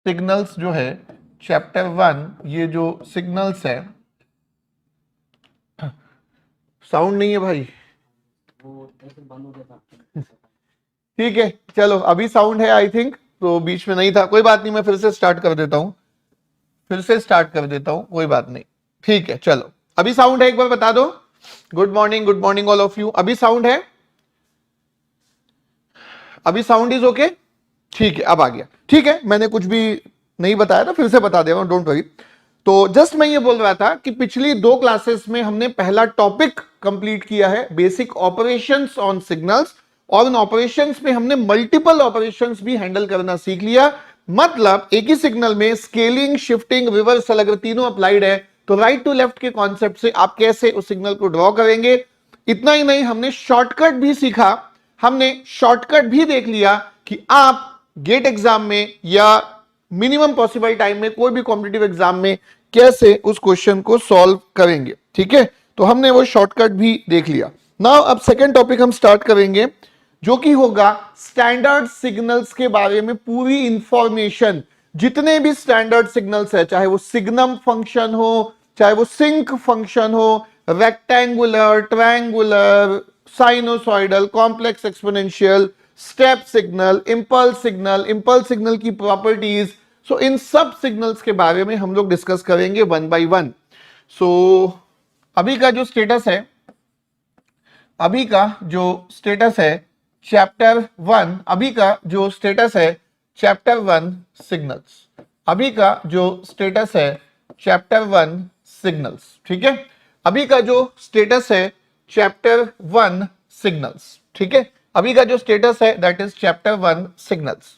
Signals जो है chapter 1, ये जो सिग्नल्स है, साउंड नहीं है भाई, ठीक है चलो अभी साउंड है आई थिंक, तो बीच में नहीं था, कोई बात नहीं, मैं फिर से स्टार्ट कर देता हूं, कोई बात नहीं, ठीक है चलो अभी साउंड है, एक बार बता दो। Good morning all of you, अभी साउंड है, अभी साउंड इज ओके, ठीक है अब आ गया, ठीक है मैंने कुछ भी नहीं बताया था, फिर से बता दे रहा हूं, डोंट वरी। तो जस्ट मैं ये बोल रहा था कि पिछली 2 क्लासेस में हमने पहला टॉपिक कंप्लीट किया है, बेसिक ऑपरेशंस ऑन सिग्नल्स, और उन ऑपरेशंस में हमने मल्टीपल ऑपरेशंस भी हैंडल करना सीख लिया। मतलब एक ही सिग्नल में स्केलिंग, शिफ्टिंग, रिवर्सल अगर तीनों अप्लाइड है तो राइट टू लेफ्ट के कॉन्सेप्ट से आप कैसे उस सिग्नल को ड्रॉ करेंगे। इतना ही नहीं, हमने शॉर्टकट भी सीखा, हमने शॉर्टकट भी देख लिया कि आप गेट एग्जाम में या मिनिमम पॉसिबल टाइम में कोई भी कॉम्पिटिटिव एग्जाम में कैसे उस क्वेश्चन को सॉल्व करेंगे, ठीक है, तो हमने वो शॉर्टकट भी देख लिया। नाउ अब सेकंड टॉपिक हम स्टार्ट करेंगे, जो कि होगा स्टैंडर्ड सिग्नल्स के बारे में पूरी इंफॉर्मेशन। जितने भी स्टैंडर्ड सिग्नल्स है, चाहे वो सिग्नम फंक्शन हो, चाहे वो सिंक फंक्शन हो, rectangular, triangular, sinusoidal, complex exponential, step signal, impulse signal की प्रॉपर्टीज, सो इन सब सिग्नल्स के बारे में हम लोग डिस्कस करेंगे वन बाय वन। सो अभी का जो स्टेटस है, चैप्टर 1, अभी का जो स्टेटस है चैप्टर 1 सिग्नल्स, ठीक है, अभी का जो स्टेटस है चैप्टर 1 सिग्नल्स, ठीक है, अभी का जो स्टेटस है that is chapter 1 signals.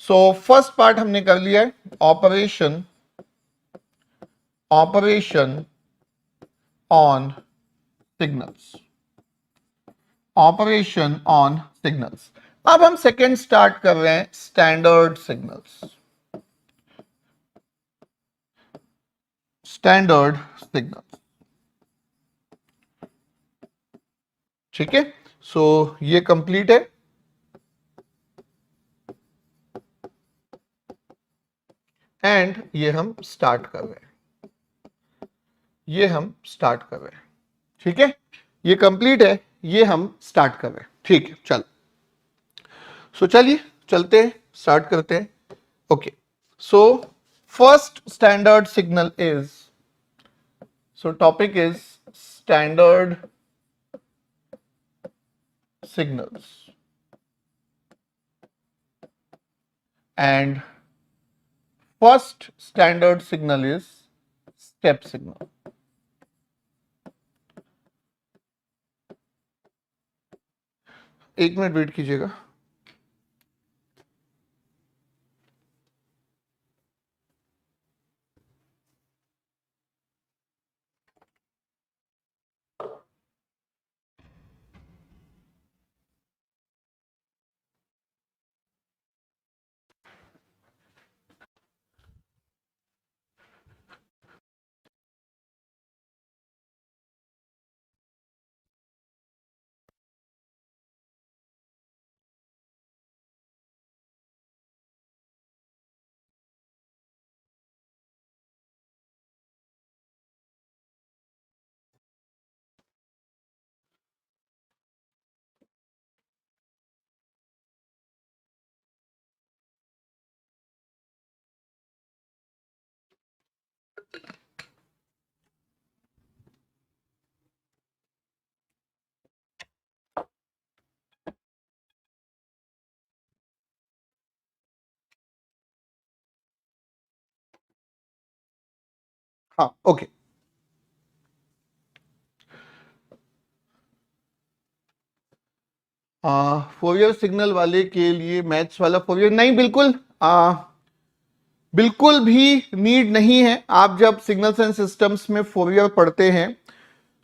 So first part हमने कर लिया है, ऑपरेशन ऑन सिग्नल्स, अब हम सेकेंड स्टार्ट कर रहे हैं, स्टैंडर्ड सिग्नल्स, ठीक है। सो ये कंप्लीट है, एंड ये हम स्टार्ट कर रहे हैं, ठीक है, ये कंप्लीट है, ये हम स्टार्ट कर रहे हैं, ठीक है चल। सो चलिए चलते हैं, स्टार्ट करते हैं। Okay, so first standard signal is, so topic is standard signals, and first standard signal is step signal. एक मिनट वेट कीजिएगा। हाँ ओके, फोरियर सिग्नल वाले के लिए मैथ्स वाला फोरियर नहीं, बिल्कुल भी नीड नहीं है। आप जब सिग्नल्स एंड सिस्टम्स में फोरियर पढ़ते हैं,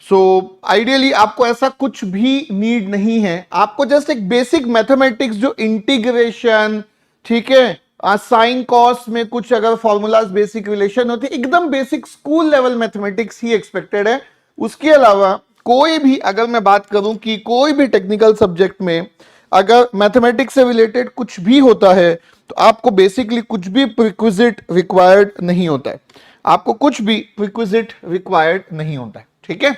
सो आइडियली आपको ऐसा कुछ भी नीड नहीं है, आपको जस्ट एक बेसिक मैथमेटिक्स जो इंटीग्रेशन, ठीक है, साइन कॉस में कुछ अगर फॉर्मूलाज, बेसिक रिलेशन होती है, एकदम बेसिक स्कूल लेवल मैथमेटिक्स ही एक्सपेक्टेड है। उसके अलावा कोई भी, अगर मैं बात करूं कि कोई भी टेक्निकल सब्जेक्ट में अगर मैथमेटिक्स से रिलेटेड कुछ भी होता है तो आपको बेसिकली कुछ भी प्रिक्विजिट रिक्वायर्ड नहीं होता है, आपको कुछ भी प्रिक्विजिट रिक्वायर्ड नहीं होता है, ठीक है।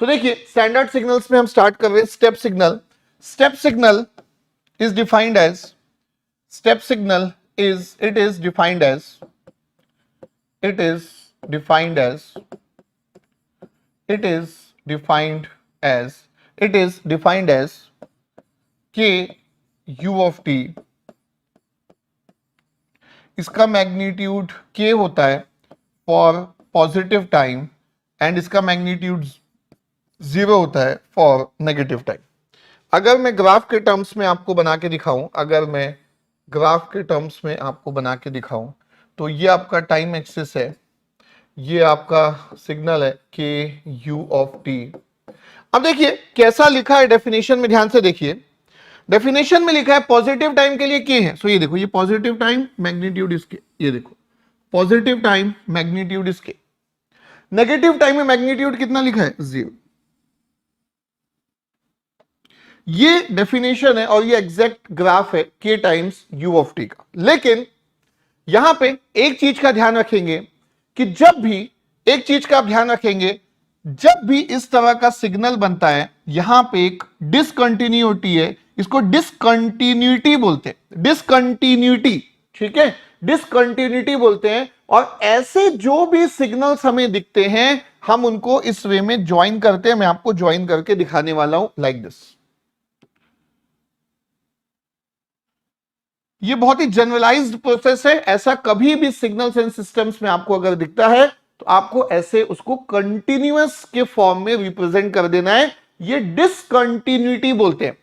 सो देखिए स्टैंडर्ड सिग्नल्स में हम स्टार्ट कर रहे हैं step signal. Step signal is defined as, step signal is it is defined as it is defined as it is defined as it is defined as k u of t, इसका magnitude k होता है for positive time and इसका magnitude 0 होता है for negative time. अगर मैं graph के terms में आपको बना के दिखाऊं, अगर मैं ग्राफ के टर्म्स में आपको बना के दिखाऊं, तो ये आपका टाइम एक्सिस है, ये आपका सिग्नल है के यू ऑफ टी। अब देखिए कैसा लिखा है डेफिनेशन में, ध्यान से देखिए। डेफिनेशन में लिखा है पॉजिटिव टाइम के लिए के है, सो ये देखो ये पॉजिटिव टाइम मैग्नीट्यूड इसके, ये देखो पॉजिटिव टाइम मैग्नीट्यूड इसके, नेगेटिव टाइम में मैग्नीट्यूड कितना लिखा है 0। ये डेफिनेशन है और ये एग्जैक्ट ग्राफ है के टाइम्स यू ऑफ टी का। लेकिन यहां पे एक चीज का ध्यान रखेंगे कि जब भी, एक चीज का आप ध्यान रखेंगे, जब भी इस तरह का सिग्नल बनता है यहां पे एक डिसकंटिन्यूटी है, इसको डिसकंटिन्यूटी बोलते हैं, डिसकंटिन्यूटी, ठीक है, डिसकंटिन्यूटी बोलते हैं। और ऐसे जो भी सिग्नल्स हमें दिखते हैं हम उनको इस वे में ज्वाइन करते हैं। मैं आपको ज्वाइन करके दिखाने वाला हूं लाइक दिस। ये बहुत ही जनरलाइज्ड प्रोसेस है, ऐसा कभी भी सिग्नल्स एंड सिस्टम्स में आपको अगर दिखता है तो आपको ऐसे उसको कंटिन्यूअस के फॉर्म में रिप्रेजेंट कर देना है। ये डिसकंटिन्यूटी बोलते हैं।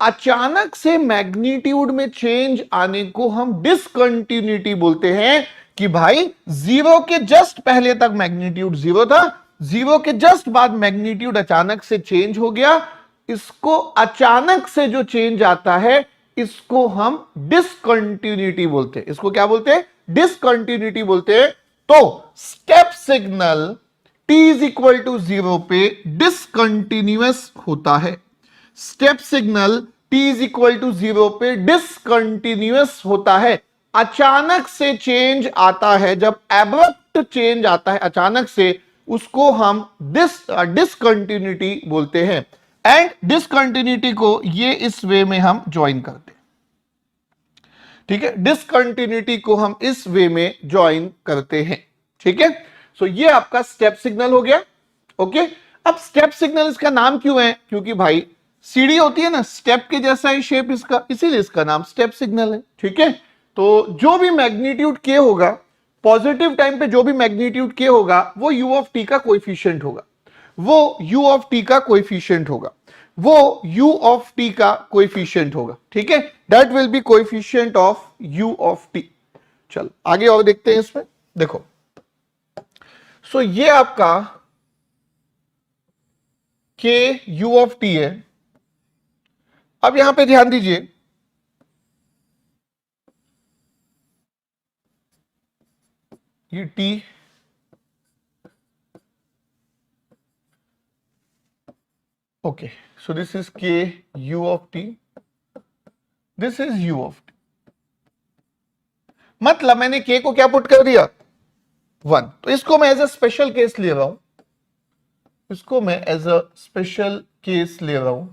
अचानक से मैग्नीट्यूड में चेंज आने को हम डिसकंटिन्यूटी बोलते हैं कि भाई 0 के जस्ट पहले तक मैग्नीट्यूड 0 था, 0 के जस्ट बाद मैग्नीट्यूड अचानक से चेंज हो गया। इसको अचानक से जो चेंज आता है इसको हम डिसकंटिन्यूटी बोलते हैं। इसको क्या बोलते हैं? डिसकंटिन्यूटी बोलते हैं। तो step signal t is equal to 0 पे डिसकंटिन्यूअस होता है। Step signal t is equal to 0 पे डिसकंटिन्यूअस होता है। अचानक से चेंज आता है, जब एब्रप्ट चेंज आता है अचानक से, उसको हम डिसकंटिन्यूटी बोलते हैं। एंड डिसकंटिन्यूटी को ये इस वे में हम ज्वाइन करते हैं, ठीक है, डिसकंटिन्यूटी को हम इस वे में ज्वाइन करते हैं, ठीक है। सो ये आपका स्टेप सिग्नल हो गया। ओके, अब स्टेप सिग्नल इसका नाम क्यों है? क्योंकि भाई सीढ़ी होती है ना, स्टेप के जैसा ही शेप इसका, इसीलिए इसका नाम स्टेप सिग्नल है, ठीक है। तो जो भी मैग्नीट्यूड के होगा, पॉजिटिव टाइम पे जो भी मैग्नीट्यूड के होगा वो यू ऑफ टी का कोएफिशिएंट होगा, वो यू ऑफ टी का कोएफिशिएंट होगा, वो यू ऑफ टी का कोएफिशिएंट होगा, ठीक है। That will be coefficient of you of T. चलो आगे और देखते हैं इसमें, देखो। सो ये आपका के यू ऑफ टी है। अब यहां पे ध्यान दीजिए, ये T, okay, so this is k u of t, this is u of t। मतलब मैंने k को क्या पुट कर दिया? 1। तो इसको मैं एज अ स्पेशल केस ले रहा हूं, इसको मैं एज अ स्पेशल केस ले रहा हूं।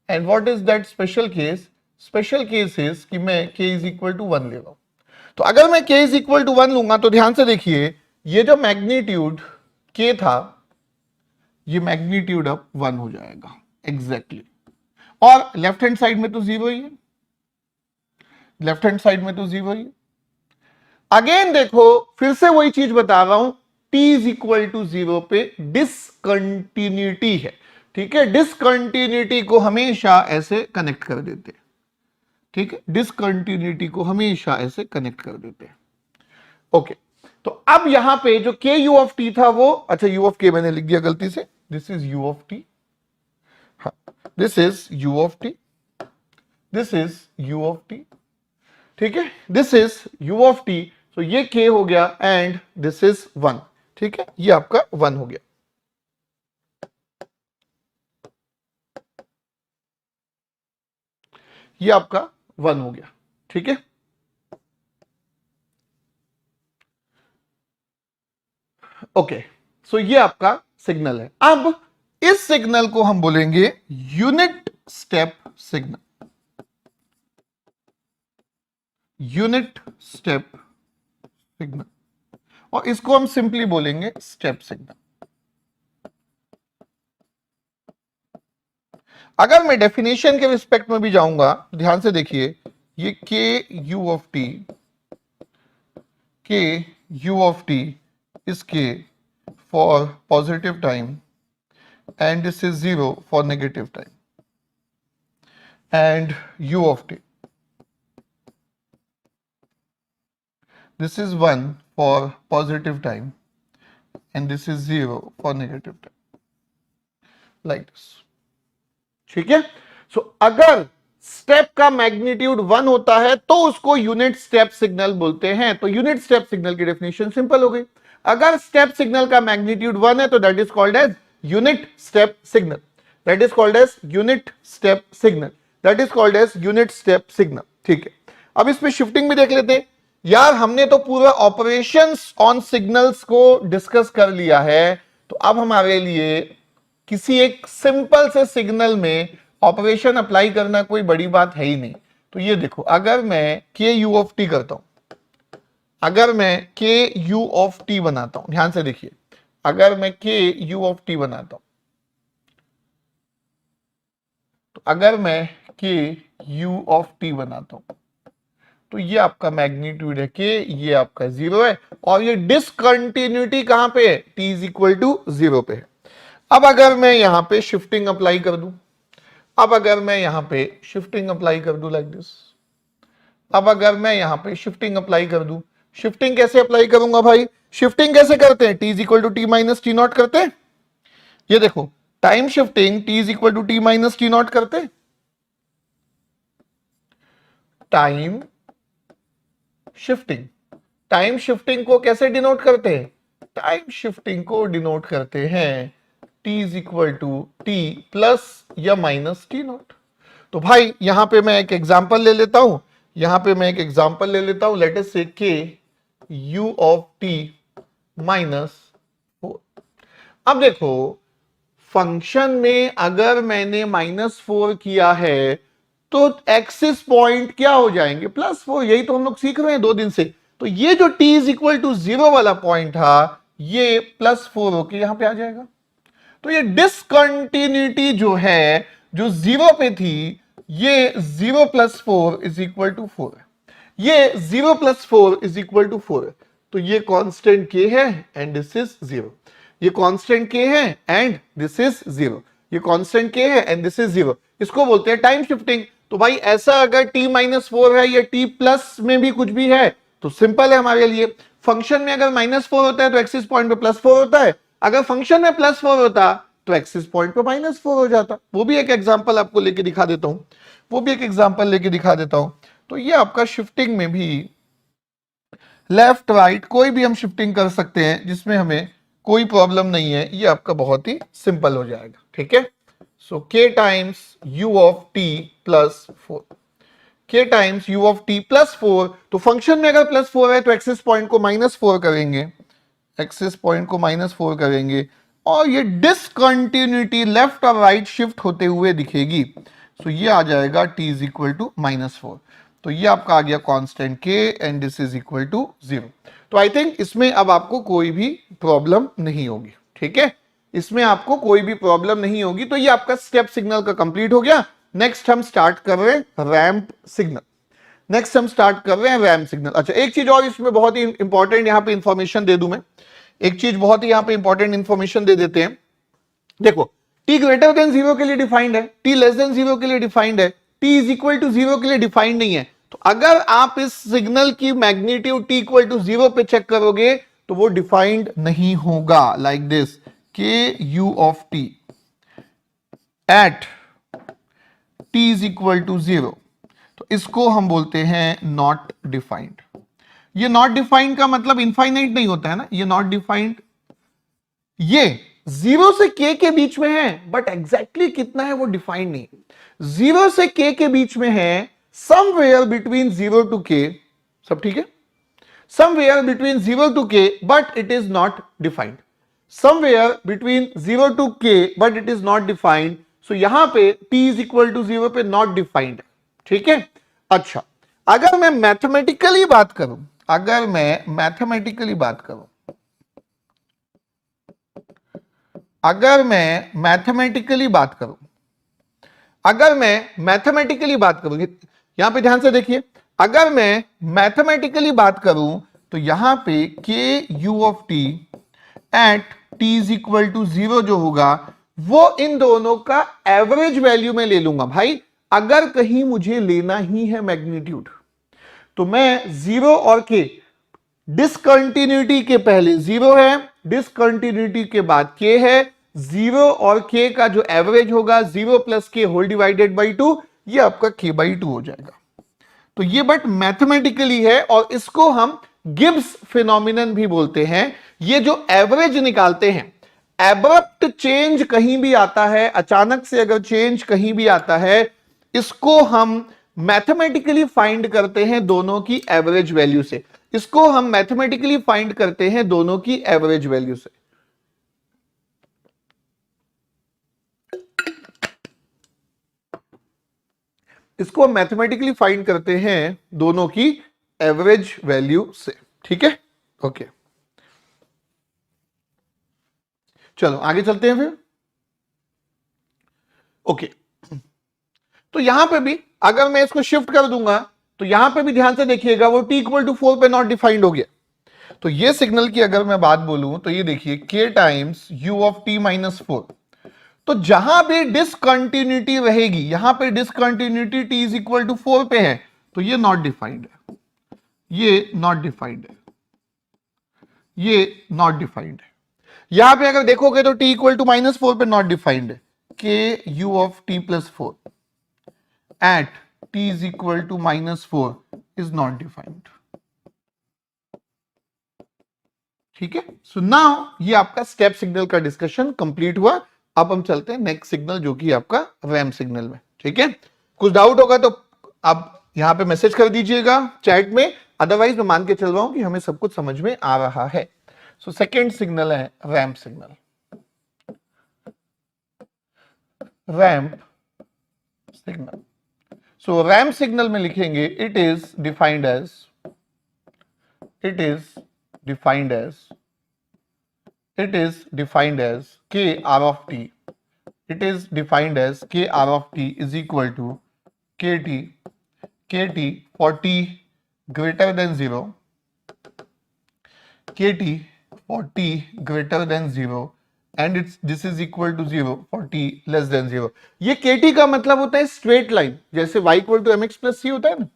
And what is that special case? Special case is कि मैं k इज इक्वल टू 1 ले रहा हूं। तो अगर मैं k इज इक्वल टू 1 लूंगा तो ध्यान से देखिए, ये जो मैग्नीट्यूड k था ये मैग्नीट्यूड अब 1 हो जाएगा एग्जैक्टली। और लेफ्ट हैंड साइड में तो 0 ही है, लेफ्ट हैंड साइड में तो 0 ही है। अगेन देखो, फिर से वही चीज बता रहा हूं, t इज इक्वल टू 0 पे डिसकंटिन्यूटी है, ठीक है। डिसकंटिन्यूटी को हमेशा ऐसे कनेक्ट कर देते हैं, ठीक है, डिसकंटिन्यूटी को हमेशा ऐसे कनेक्ट कर देते हैं। ओके, तो अब यहां पे जो के यू ऑफ टी था वो, अच्छा यू ऑफ के मैंने लिख दिया गलती से, this is u of t, हाँ this is u of t, this is u of t, ठीक है, this is u of t. तो ये के हो गया एंड दिस इज 1, ठीक है, ये आपका 1 हो गया। ये आपका 1 हो गया, ठीक है। ओके, सो ये आपका सिग्नल है। अब इस सिग्नल को हम बोलेंगे unit step signal, unit step signal, और इसको हम सिंपली बोलेंगे स्टेप सिग्नल। अगर मैं डेफिनेशन के रिस्पेक्ट में भी जाऊंगा, ध्यान से देखिए, ये के यू ऑफ टी इज के for positive time and this is 0 for negative time, and u of t, this is 1 for positive time and this is 0 for negative time, like this। ठीक है, सो अगर स्टेप का magnitude 1 होता है तो उसको unit step signal बोलते हैं। तो यूनिट स्टेप सिग्नल की डेफिनेशन सिंपल हो गई। अगर स्टेप सिग्नल का मैग्नीट्यूड 1 है तो that is called as unit step signal, that is called as unit step signal, that is called as unit step signal. ठीक है, अब इसमें शिफ्टिंग भी देख लेते हैं। यार हमने तो पूरा ऑपरेशंस ऑन सिग्नल्स को डिस्कस कर लिया है, तो अब हमारे लिए किसी एक सिंपल से सिग्नल में ऑपरेशन अप्लाई करना कोई बड़ी बात है ही नहीं। तो ये देखो, अगर मैं के यू ऑफ टी करता हूं, अगर मैं के यू ऑफ टी बनाता हूं, ध्यान से देखिए, अगर मैं के यू ऑफ टी बनाता हूं, तो अगर मैं के यू ऑफ टी बनाता हूं, तो ये आपका मैग्नीट्यूड है के, ये आपका 0 है, और ये डिसकंटिन्यूटी कहां पे है, टी इज इक्वल टू 0 पे है। अब अगर मैं यहां पे शिफ्टिंग अप्लाई कर दूं, अब अगर मैं यहां पे शिफ्टिंग अप्लाई कर दूं लाइक दिस, अब अगर मैं यहां पे शिफ्टिंग अप्लाई कर दूं, शिफ्टिंग कैसे अप्लाई करूंगा भाई, शिफ्टिंग कैसे करते हैं, t is equal to t minus t not करते हैं। ये देखो, time shifting t is equal to t minus t not करते हैं। टाइम शिफ्टिंग, टाइम शिफ्टिंग को कैसे डिनोट करते हैं, टाइम शिफ्टिंग को डिनोट करते हैं t is equal to t plus या माइनस टी नॉट। तो भाई यहां पे मैं एक एग्जांपल ले लेता हूं, यहां पे मैं एक एग्जांपल ले लेता हूं, लेट अस से के यू ऑफ टी माइनस 4। अब देखो, फंक्शन में अगर मैंने -4 किया है तो एक्सिस पॉइंट क्या हो जाएंगे, +4। यही तो हम लोग सीख रहे हैं 2 दिन से। तो ये जो t इज इक्वल टू 0 वाला पॉइंट था, ये +4 होके यहां पे आ जाएगा। तो ये डिसकंटिन्यूटी जो है, जो 0 पे थी, ये 0 + 4 इज इक्वल टू 4 है, ये 0 + 4 इज इक्वल टू 4 है। तो ये कांस्टेंट k है एंड दिस इज 0, ये कांस्टेंट k है एंड दिस इज 0, ये कांस्टेंट k है एंड दिस इज 0। इसको बोलते हैं टाइम शिफ्टिंग। तो भाई ऐसा अगर t-4 है या t प्लस में भी कुछ भी है तो सिंपल है हमारे लिए। फंक्शन में अगर -4 होता है तो एक्सिस पॉइंट पे +4 होता है, अगर फंक्शन में +4 होता तो एक्सिस पॉइंट पे -4 हो जाता। वो भी एक एग्जांपल आपको लेके दिखा देता हूं, वो भी एक एग्जांपल लेके दिखा देता हूं। तो ये आपका शिफ्टिंग में भी लेफ्ट राइट कोई भी हम शिफ्टिंग कर सकते हैं, जिसमें हमें कोई प्रॉब्लम नहीं है। ये आपका बहुत ही सिंपल हो जाएगा। ठीक है, सो k times u of t plus 4, k times u of t plus 4। तो फंक्शन में अगर +4 है तो एक्सिस पॉइंट को -4 करेंगे, एक्सिस पॉइंट को -4 करेंगे, और ये डिसकंटिन्यूटी लेफ्ट और राइट शिफ्ट होते हुए दिखेगी। सो ये आ जाएगा t इज इक्वल टू -4। तो ये आपका आ गया constant k and this is equal to 0। तो आई थिंक इसमें अब आपको कोई भी प्रॉब्लम नहीं होगी। ठीक है, इसमें आपको कोई भी प्रॉब्लम नहीं होगी। तो ये आपका स्टेप सिग्नल का कंप्लीट हो गया। नेक्स्ट हम स्टार्ट कर रहे हैं रैंप सिग्नल, नेक्स्ट हम स्टार्ट कर रहे हैं रैंप सिग्नल। अच्छा, एक चीज और इसमें बहुत ही इंपॉर्टेंट यहां पे इंफॉर्मेशन दे दूं मैं, एक चीज बहुत ही यहां पे इंपॉर्टेंट इंफॉर्मेशन दे देते हैं। देखो, t ग्रेटर देन 0 के लिए डिफाइंड है, t लेस देन 0 के लिए डिफाइंड है, t इज इक्वल टू 0 के लिए डिफाइंड नहीं है। तो अगर आप इस सिग्नल की मैग्नीट्यूड t इक्वल टू 0 पे चेक करोगे तो वो डिफाइंड नहीं होगा। Like this, k u of t at t is equal to 0, तो इसको हम बोलते हैं नॉट डिफाइंड। ये नॉट डिफाइंड का मतलब इनफाइनाइट नहीं होता है ना, ये नॉट डिफाइंड, ये 0 से k के बीच में है, बट एग्जैक्टली कितना है वो डिफाइंड नहीं। 0 से k के बीच में है, समवेयर बिटवीन 0 टू k, सब ठीक है, somewhere between 0 to k, but it is not defined. somewhere between 0 to k but it is not defined, so यहां पे t is equal to 0 पे not defined, ठीक है। अच्छा, अगर मैं मैथमेटिकली बात करूं, अगर मैं मैथमेटिकली बात करूं, अगर मैं मैथमेटिकली बात करूं, अगर मैं मैथमेटिकली बात करूं, यहां पे ध्यान से देखिए, अगर मैं मैथमेटिकली बात करूं तो यहां पे k u of t at t is equal to 0 जो होगा वो इन दोनों का एवरेज वैल्यू में ले लूंगा। भाई अगर कहीं मुझे लेना ही है मैग्नीट्यूड तो मैं 0 और के, डिसकंटिन्यूटी के पहले 0 है, डिसकंटिन्यूटी के बाद के है, 0 और के का जो एवरेज होगा 0 प्लस के होल डिवाइडेड बाई 2, ये आपका के बाई 2 हो जाएगा। तो ये बट मैथमेटिकली है और इसको हम गिब्स फिनोमिनन भी बोलते हैं। ये जो एवरेज निकालते हैं, एब्रप्ट चेंज कहीं भी आता है, अचानक से अगर चेंज कहीं भी आता है, इसको हम मैथमेटिकली फाइंड करते हैं दोनों की एवरेज वैल्यू से, इसको हम मैथमेटिकली फाइंड करते हैं दोनों की एवरेज वैल्यू से। इसको हम मैथमेटिकली फाइंड करते हैं दोनों की एवरेज वैल्यू से, ठीक है। ओके, चलो आगे चलते हैं फिर। ओके, तो यहां पे भी अगर मैं इसको शिफ्ट कर दूंगा तो यहां पे भी ध्यान से देखिएगा, वो t इक्वल टू 4 पे नॉट डिफाइंड हो गया। तो ये सिग्नल की अगर मैं बात बोलूं तो ये देखिए k times u of t minus 4, तो जहां भी डिसकंटिन्यूटी रहेगी, यहां पे discontinuity t is equal to 4 पे है तो ये नॉट डिफाइंड है, ये नॉट डिफाइंड है, ये नॉट डिफाइंड है। यहां पे अगर देखोगे तो t इक्वल टू माइनस 4 पे नॉट डिफाइंड है, k u of t plus 4 at t is equal to minus 4 is not defined, ठीक है। सो नाउ ये आपका स्टेप सिग्नल का डिस्कशन कंप्लीट हुआ। अब हम चलते हैं नेक्स्ट सिग्नल जो कि आपका रैंप सिग्नल में, ठीक है। कुछ डाउट होगा तो आप यहां पे मैसेज कर दीजिएगा चैट में, अदरवाइज मैं मान के चल रहा हूं कि हमें सब कुछ समझ में आ रहा है। सो सेकेंड सिग्नल है ramp signal. Ramp signal, so ramp signal में लिखेंगे it is defined as, it is defined as k r of t, it is defined as k r of t is equal to kt for t greater than 0, kt for t greater than 0 and this is equal to 0 for t less than 0। ये kt का मतलब होता है straight line, जैसे y equal to mx plus c होता है ना,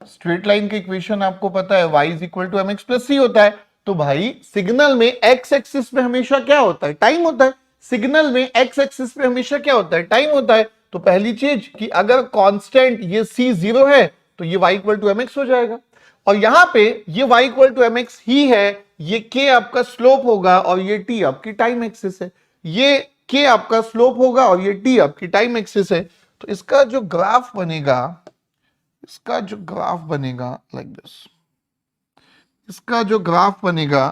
straight line की इक्वेशन आपको पता है y is equal to mx plus c होता है। तो भाई सिग्नल में x एक्सिस पे हमेशा क्या होता है, टाइम होता है। सिग्नल में x एक्सिस पे हमेशा क्या होता है, टाइम होता है। तो पहली चीज कि अगर कांस्टेंट ये c 0 है तो ये y इक्वल टू mx हो जाएगा, और यहां पे ये y इक्वल टू mx ही है, ये k आपका स्लोप होगा और ये t आपकी टाइम एक्सिस है। ये k आपका स्लोप होगा और ये t आपकी टाइम एक्सिस है। तो इसका जो ग्राफ बनेगा, इसका जो ग्राफ बनेगा लाइक दिस, इसका जो ग्राफ बनेगा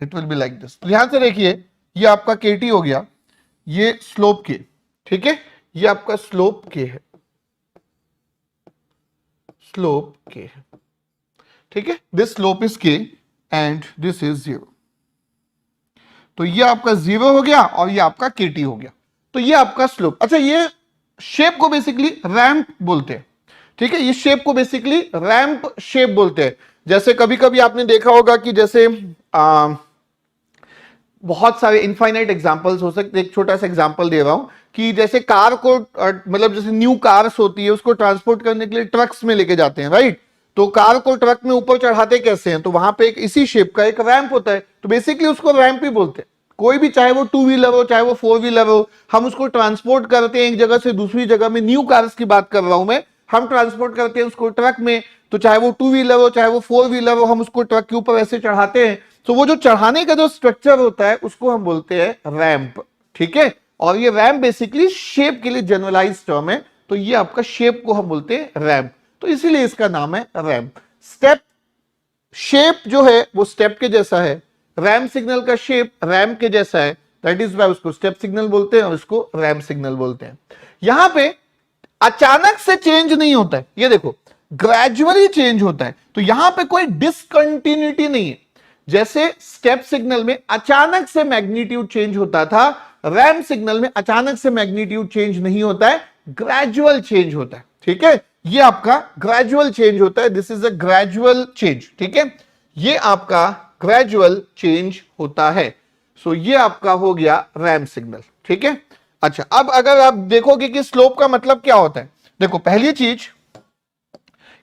it will be like this. ध्यान से देखिए, ये आपका kt हो गया, ये स्लोप k, ठीक है, ये आपका स्लोप k है, स्लोप k है, ठीक है। This slope is k and this is 0। तो ये आपका 0 हो गया और ये आपका kt हो गया। तो ये आपका स्लोप। अच्छा, ये शेप को बेसिकली रैंप बोलते हैं, ठीक है, ये शेप को बेसिकली रैंप शेप बोलते हैं। जैसे कभी कभी आपने देखा होगा कि जैसे बहुत सारे इनफाइनाइट एग्जांपल्स हो सकते, एक छोटा सा एग्जांपल दे रहा हूं कि जैसे कार को मतलब जैसे न्यू कार्स होती है उसको ट्रांसपोर्ट करने के लिए ट्रक्स में लेके जाते हैं, राइट। तो कार को ट्रक में ऊपर चढ़ाते कैसे हैं, तो वहां पे एक इसी शेप का एक रैंप होता है, तो बेसिकली उसको रैंप ही बोलते हैं। कोई भी, चाहे वो 2 व्हीलर हो चाहे वो 4 व्हीलर हो, हम उसको ट्रांसपोर्ट करते हैं एक जगह से दूसरी जगह में। न्यू कार्स की बात कर रहा हूं मैं, हम ट्रांसपोर्ट करते हैं उसको ट्रक में, तो चाहे वो 2 व्हीलर हो चाहे वो 4 व्हीलर हो, हम उसको ट्रक के ऊपर ऐसे चढ़ाते हैं। तो वो जो चढ़ाने का जो स्ट्रक्चर होता है उसको हम बोलते हैं रैंप, ठीक है। और ये रैंप बेसिकली शेप के लिए जनरलाइज टर्म है, तो ये आपका शेप को हम बोलते हैं रैंप, तो इसीलिए इसका नाम है रैंप। स्टेप शेप जो है वो स्टेप के जैसा है, रैम सिग्नल का शेप रैम के जैसा है, दैट इज वाई उसको स्टेप सिग्नल बोलते हैं और इसको रैम सिग्नल बोलते हैं। यहां पे अचानक से चेंज नहीं होता है, ये देखो ग्रेजुअली चेंज होता है, तो यहां पे कोई डिसकंटिन्यूटी नहीं है। जैसे स्टेप सिग्नल में अचानक से मैग्नीट्यूड चेंज होता था, रैम सिग्नल में अचानक से मैग्नीट्यूड चेंज नहीं होता है, ग्रेजुअल चेंज होता है। ठीक है, ये आपका ग्रेजुअल चेंज होता है, this is a gradual change. ठीक है, ये आपका ग्रेजुअल चेंज होता है। सो ये आपका हो गया रैम सिग्नल। ठीक है, अच्छा अब अगर आप देखोगे कि स्लोप का मतलब क्या होता है, देखो पहली चीज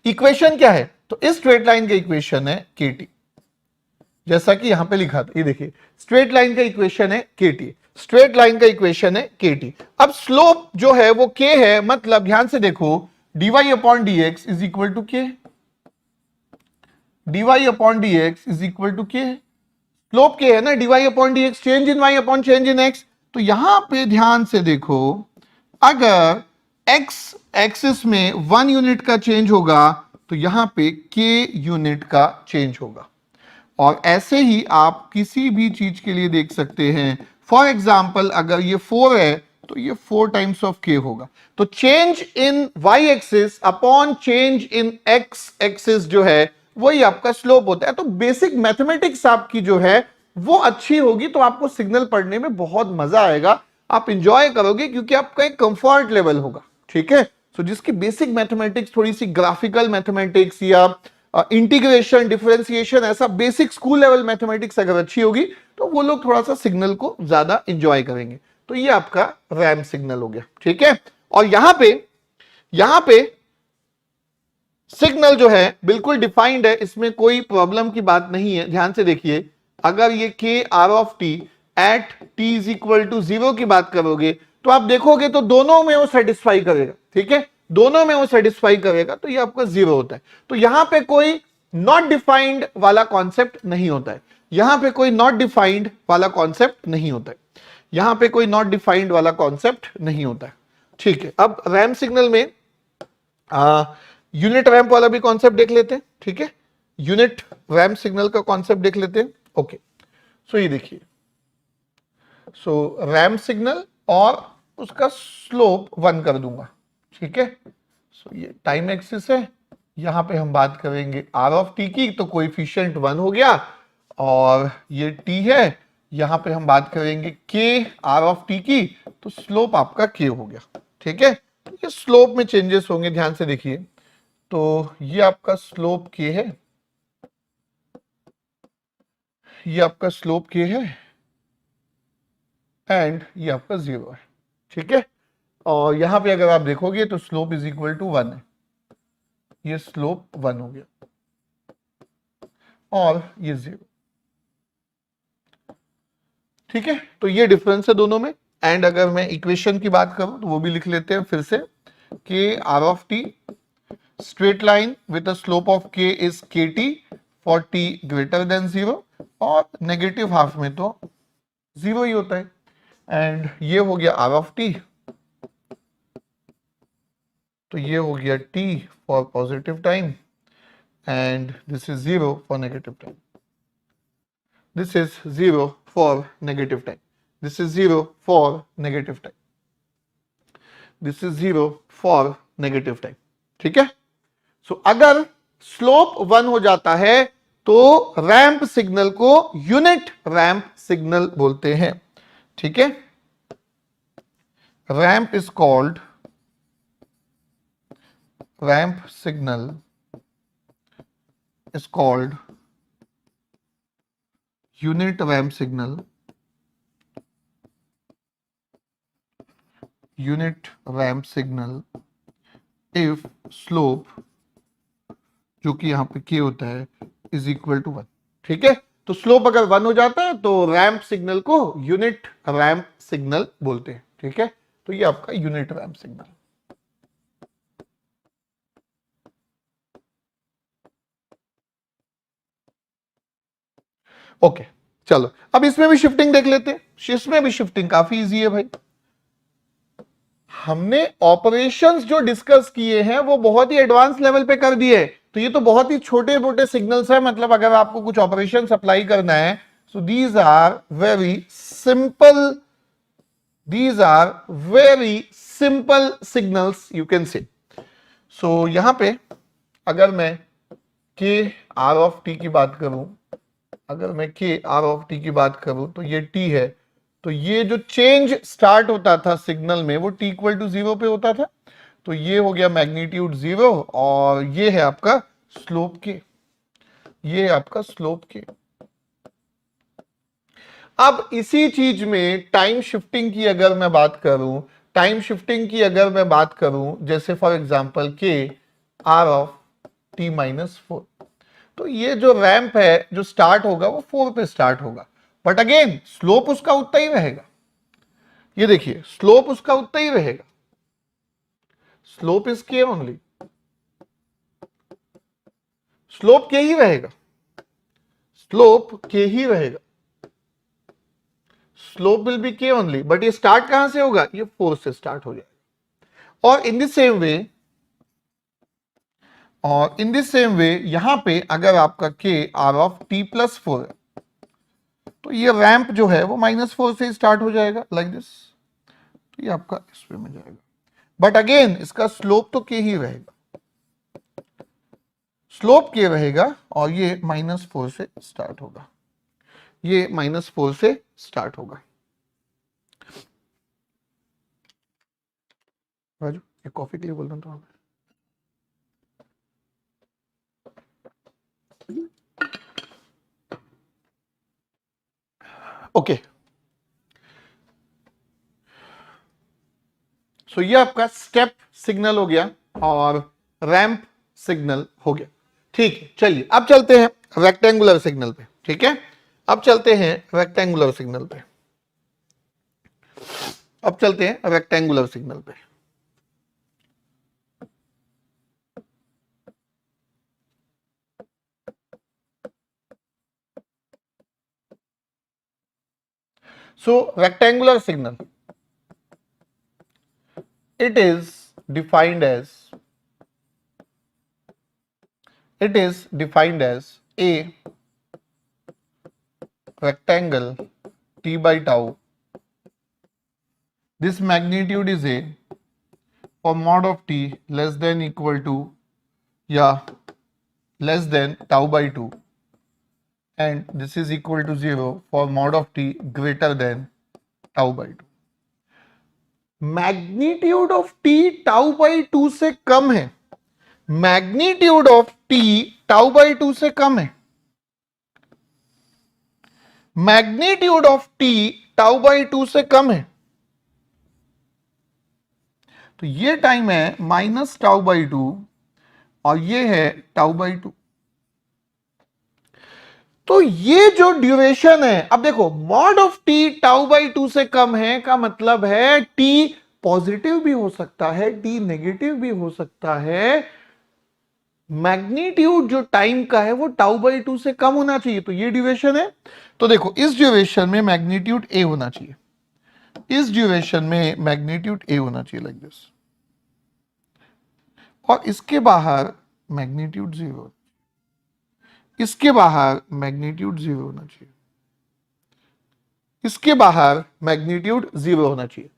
इक्वेशन क्या है, तो इस स्ट्रेट लाइन का इक्वेशन है केटी, जैसा कि यहां पे लिखा था, ये देखिए स्ट्रेट लाइन का इक्वेशन है केटी, स्ट्रेट लाइन का इक्वेशन है केटी। अब स्लोप जो है वो के है, मतलब ध्यान से देखो dy upon dx is equal to k, dy upon dx is equal to k, slope k है ना, dy upon dx change in y अपॉन चेंज इन x। तो यहां पे ध्यान से देखो, अगर x एक्सिस में 1 यूनिट का चेंज होगा तो यहां पे k यूनिट का चेंज होगा। और ऐसे ही आप किसी भी चीज के लिए देख सकते हैं, फॉर एग्जाम्पल अगर ये 4 है तो ये 4 टाइम्स ऑफ k होगा। तो change in y axis upon change in x axis जो है वही आपका स्लोप होता है। तो बेसिक मैथमेटिक्स आपकी जो है वो अच्छी होगी तो आपको सिग्नल पढ़ने में बहुत मजा आएगा, आप इंजॉय करोगे क्योंकि आपका एक कंफर्ट लेवल होगा। ठीक है, सो जिसकी बेसिक मैथमेटिक्स थोड़ी सी ग्राफिकल मैथमेटिक्स या इंटीग्रेशन डिफरेंशिएशन ऐसा बेसिक स्कूल लेवल मैथमेटिक्स अगर अच्छी होगी तो वो लोग थोड़ा सा सिग्नल को ज्यादा एंजॉय करेंगे। तो ये आपका रैम सिग्नल हो गया। ठीक है, और यहां पे सिग्नल जो है बिल्कुल डिफाइंड है, इसमें कोई प्रॉब्लम की बात नहीं है। ध्यान से देखिए, अगर ये k r of t at t is equal to 0 की बात करोगे तो आप देखोगे तो दोनों में वो सेटिस्फाई करेगा। ठीक है, दोनों में वो सेटिस्फाई करेगा तो ये आपका 0 होता है। तो यहां पे कोई नॉट डिफाइंड वाला कॉन्सेप्ट नहीं होता है, यहां पे कोई नॉट डिफाइंड वाला कॉन्सेप्ट नहीं होता है, यहां पे कोई नॉट डिफाइंड वाला कॉन्सेप्ट नहीं होता है। ठीक है, अब रैम सिग्नल में यूनिट रैम्प वाला भी कॉन्सेप्ट देख लेते हैं। ठीक है, यूनिट रैम्प सिग्नल का कॉन्सेप्ट देख लेते हैं। ओके, सो ये देखिए, सो रैम्प सिग्नल और उसका स्लोप 1 कर दूंगा। ठीक है, सो ये टाइम एक्सिस है, यहां पे हम बात करेंगे आर ऑफ टी की, तो कोएफिशिएंट 1 हो गया, और ये टी है, यहां पे हम बात करेंगे के आर ऑफ टी की, तो स्लोप आपका के हो गया। ठीक है, तो ये स्लोप में चेंजेस होंगे, ध्यान से देखिए, तो ये आपका स्लोप के है, ये आपका स्लोप के है, एंड ये आपका 0 है। ठीक है, और यहां पे अगर आप देखोगे तो स्लोप इज इक्वल टू 1 है, ये स्लोप 1 हो गया और ये 0। ठीक है, तो ये डिफरेंस है दोनों में। एंड अगर मैं इक्वेशन की बात करूं तो वो भी लिख लेते हैं फिर से, k r of t straight line with a slope of k is k t for t greater than 0, और नेगेटिव हाफ में तो 0 ही होता है। एंड ये हो गया आर ऑफ टी, तो ये हो गया t for positive time, and this is 0 for negative time, this is 0 for negative time, this is 0 for negative time, this is 0 for negative time. ठीक है, सो अगर स्लोप 1 हो जाता है तो रैंप सिग्नल को यूनिट रैंप सिग्नल बोलते हैं। ठीक है, ramp is called, ramp signal is called unit ramp signal, unit ramp signal if slope जो कि यहां पे k होता है is equal to 1। ठीक है, तो स्लोप अगर 1 हो जाता है तो रैंप सिग्नल को यूनिट रैंप सिग्नल बोलते हैं। ठीक है, तो ये आपका यूनिट रैंप सिग्नल। ओके, चलो अब इसमें भी शिफ्टिंग देख लेते हैं। इसमें भी शिफ्टिंग काफी इजी है भाई, हमने ऑपरेशंस जो डिस्कस किए हैं वो बहुत ही एडवांस लेवल पे कर दिए। तो ये तो बहुत ही छोटे मोटे सिग्नल्स है, मतलब अगर आपको कुछ ऑपरेशंस अप्लाई करना है, So these are very simple signals you can say. So यहां पे अगर मैं k r of t की बात करूं, तो ये t है, तो ये जो चेंज स्टार्ट होता था सिग्नल में वो t इक्वल टू 0 पे होता था, तो ये हो गया मैग्नीट्यूड 0 और ये है आपका स्लोप के, अब इसी चीज में टाइम शिफ्टिंग की अगर मैं बात करूं, जैसे for example k r of t minus 4, तो ये जो रैंप है जो स्टार्ट होगा वो 4 पे स्टार्ट होगा, बट अगेन स्लोप उसका उतना ही रहेगा। ये देखिए स्लोप उसका उतना ही रहेगा, स्लोप इज के ओनली, स्लोप के ही रहेगा, स्लोप विल बी के ओनली, बट ये स्टार्ट कहां से होगा, ये 4 से स्टार्ट हो जाएगा। और इन द सेम वे यहां पे अगर आपका k r of t plus 4 है, तो ये रैंप जो है वो -4 से स्टार्ट हो जाएगा लाइक दिस, तो ये आपका इस वे में जाएगा, बट अगेन इसका स्लोप तो k ही रहेगा, और ये -4 से स्टार्ट होगा, राजू एक कॉफी के लिए बोल रहा हूँ। ओके, सो ये आपका स्टेप सिग्नल हो गया और रैंप सिग्नल हो गया। ठीक है, चलिए अब चलते हैं रेक्टेंगुलर सिग्नल पे। ठीक है, अब चलते हैं रेक्टेंगुलर सिग्नल पे। So rectangular signal, it is defined as a rectangle t by tau. This magnitude is a for mod of t less than equal to less than tau by 2, and this is equal to 0 for mod of t greater than tau by 2. Magnitude of T tau by 2 से कम है, magnitude of T tau by 2 से कम है, magnitude of T tau by 2 से कम है, तो ये time है minus tau by 2 और ये है टाउ बाई 2। तो ये जो ड्यूरेशन है, अब देखो mod of T tau by 2 से कम है का मतलब है टी पॉजिटिव भी हो सकता है, टी नेगेटिव भी हो सकता है, मैग्नीट्यूड जो टाइम का है वो टाउ बाई 2 से कम होना चाहिए, तो ये ड्यूरेशन है। तो देखो इस ड्यूरेशन में मैग्नीट्यूड ए होना चाहिए, लाइक दिस, और इसके बाहर मैग्नीट्यूड 0, इसके बाहर मैग्नीट्यूड 0 होना चाहिए, इसके बाहर मैग्नीट्यूड 0 होना चाहिए।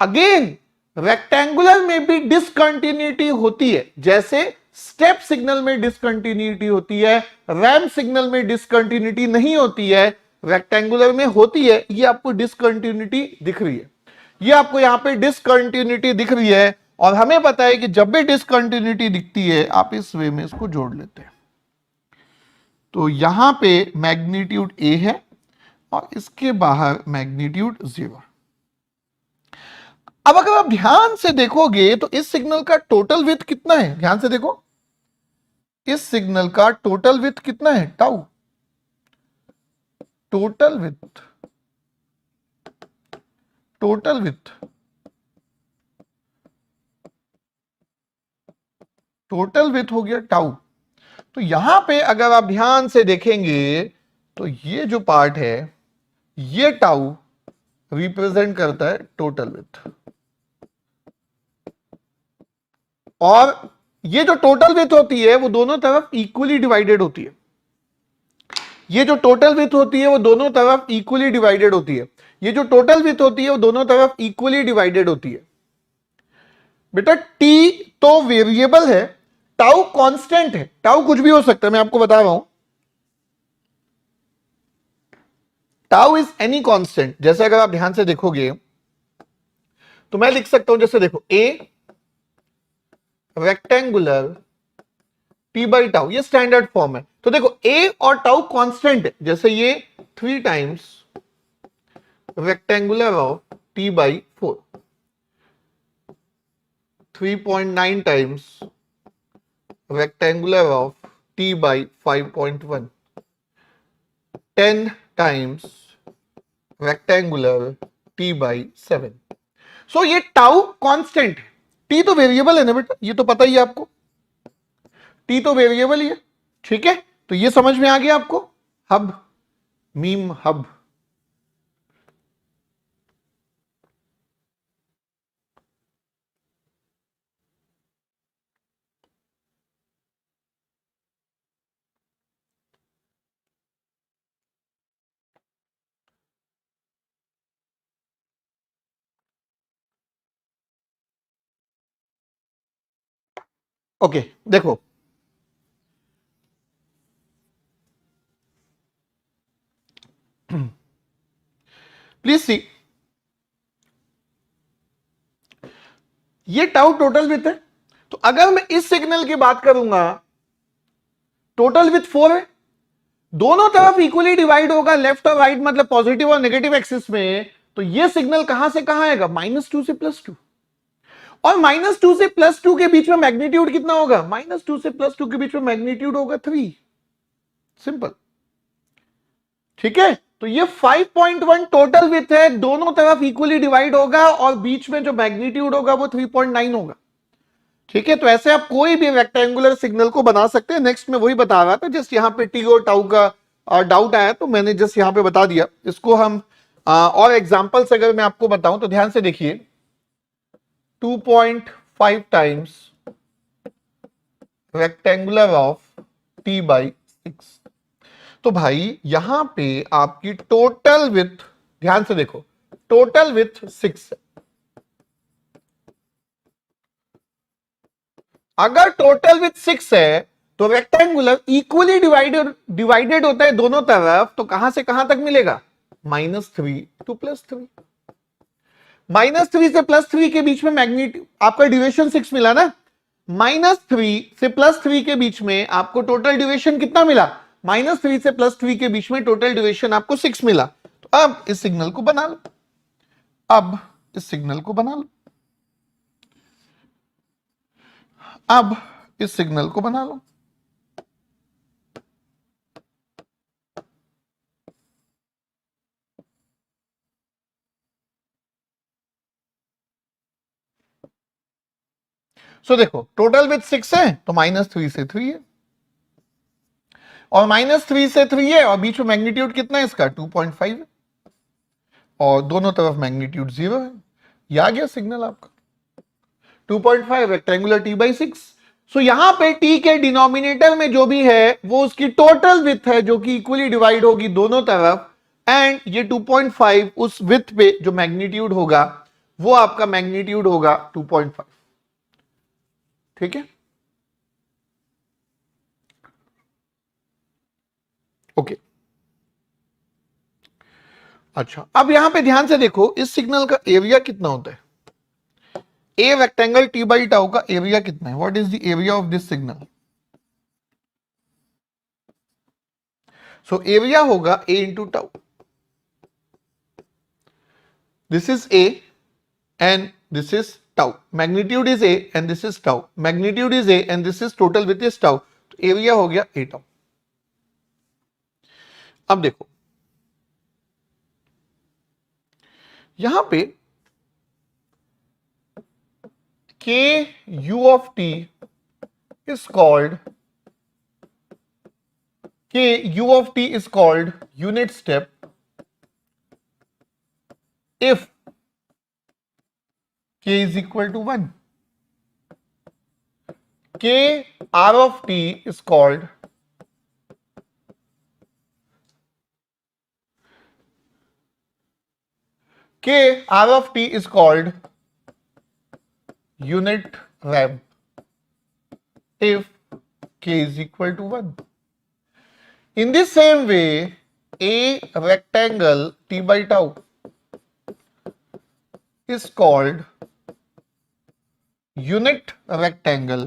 अगेन रेक्टेंगुलर में भी डिसकंटिन्यूटी होती है, जैसे स्टेप सिग्नल में डिसकंटिन्यूटी होती है, रैंप सिग्नल में डिसकंटिन्यूटी नहीं होती है, रेक्टेंगुलर में होती है। ये आपको डिसकंटिन्यूटी दिख रही है, ये आपको यहां पे डिसकंटिन्यूटी दिख रही है, और हमें पता है कि जब भी डिसकंटिन्यूटी दिखती है आप इस वे में इसको जोड़ लेते हैं। तो यहां पे मैग्नीट्यूड ए है और इसके बाहर मैग्नीट्यूड 0। अब अगर आप ध्यान से देखोगे तो इस सिग्नल का टोटल विड्थ कितना है, ध्यान से देखो, इस सिग्नल का टोटल विड्थ कितना है, टाउ, टोटल विड्थ हो गया टाउ। तो यहां पे अगर आप ध्यान से देखेंगे तो ये जो पार्ट है ये टाउ रिप्रेजेंट करता है टोटल विड्थ, और ये जो टोटल विड्थ होती है वो दोनों तरफ इक्वली डिवाइडेड होती है। ये जो टोटल विड्थ होती है वो दोनों तरफ इक्वली डिवाइडेड होती है, ये जो टोटल विड्थ होती है वो दोनों तरफ इक्वली डिवाइडेड होती है। बेटा टी तो वेरिएबल है, टाउ कांस्टेंट है, टाउ कुछ भी हो सकता है, मैं आपको बता रहा हूं। Tau is any constant. जैसे अगर आप ध्यान से देखोगे तो मैं लिख सकता हूं, जैसे देखो ए रेक्टेंगुलर टी बाई टाउ, ये स्टैंडर्ड फॉर्म है। तो देखो ए और टाउ कांस्टेंट है, जैसे ये 3 times rectangular of T by 4, 3.9 times rectangular of T by 5.1, 10 times rectangular T by 7। सो ये टाउ कांस्टेंट है, टी तो वेरिएबल है ना बेटा, ये तो पता ही है आपको, टी तो वेरिएबल ही है। ठीक है, तो ये समझ में आ गया आपको। Hub, meme hub. ओके देखो, प्लीज सी, ये टाउ टोटल विथ है, तो अगर मैं इस सिग्नल की बात करूंगा, टोटल विथ 4 है, दोनों तरफ इक्वली डिवाइड होगा, लेफ्ट और राइट मतलब पॉजिटिव और नेगेटिव एक्सिस में, तो ये सिग्नल कहां से कहां आएगा, -2 से +2, और -2 से +2 के बीच में मैग्नीट्यूड कितना होगा, -2 से +2 के बीच में मैग्नीट्यूड होगा 3, सिंपल। ठीक है, तो ये 5.1 टोटल विथ है, दोनों तरफ इक्वली डिवाइड होगा और बीच में जो मैग्नीट्यूड होगा वो 3.9 होगा। ठीक है, तो ऐसे आप कोई भी रेक्टेंगुलर सिग्नल को बना सकते हैं। नेक्स्ट में वही बता रहा था, जस्ट यहां पे टी और टाउ का डाउट आया तो मैंने जस्ट यहां पे बता दिया। इसको हम और एग्जांपल्स अगर मैं आपको बताऊं तो ध्यान से देखिए, 2.5 times rectangular of T by 6। तो भाई यहां पे आपकी टोटल विथ, ध्यान से देखो, टोटल विथ 6 है। अगर टोटल विथ 6 है तो रेक्टेंगुलर इक्वली डिवाइडेड होता है दोनों तरफ, तो कहां से कहां तक मिलेगा, -3 टू +3। -3 से +3 के बीच में मैग्नीट्यूड, आपका ड्यूरेशन 6 मिला ना, -3 से +3 के बीच में आपको टोटल ड्यूरेशन कितना मिला, -3 से +3 के बीच में टोटल ड्यूरेशन आपको 6 मिला। तो अब इस सिग्नल को बना लो, अब इस सिग्नल को बना लो, अब इस सिग्नल को बना लो। सो देखो, टोटल विथ 6 है तो -3 से 3 है, और -3 से 3 है, और बीच में मैग्नीट्यूड कितना है इसका, 2.5 है, और दोनों तरफ मैग्नीट्यूड 0 है। ये आ गया सिग्नल आपका 2.5 रेक्टेंगुलर टी बाई 6। सो यहां पे टी के डिनोमिनेटर में जो भी है वो उसकी टोटल विथ है, जो कि इक्वली डिवाइड होगी दोनों तरफ, एंड ये 2.5 उस विथ पे जो मैग्नीट्यूड होगा वो आपका मैग्नीट्यूड होगा 2.5। ठीक है, ओके। अच्छा, अब यहां पे ध्यान से देखो, इस सिग्नल का एरिया कितना होता है, a rectangle t by tau का एरिया कितना है, what is the area of this signal. So area होगा a into tau, this is a and this is tau, magnitude is a and this is tau, magnitude is a and this is total width is tau, तो area हो गया a tau. अब देखो यहां पे k u of t is called k u of t is called unit step if k is equal to 1, k r of t is called k r of t is called unit ramp if k is equal to 1. In the same way, a rectangle t by tau is called unit rectangle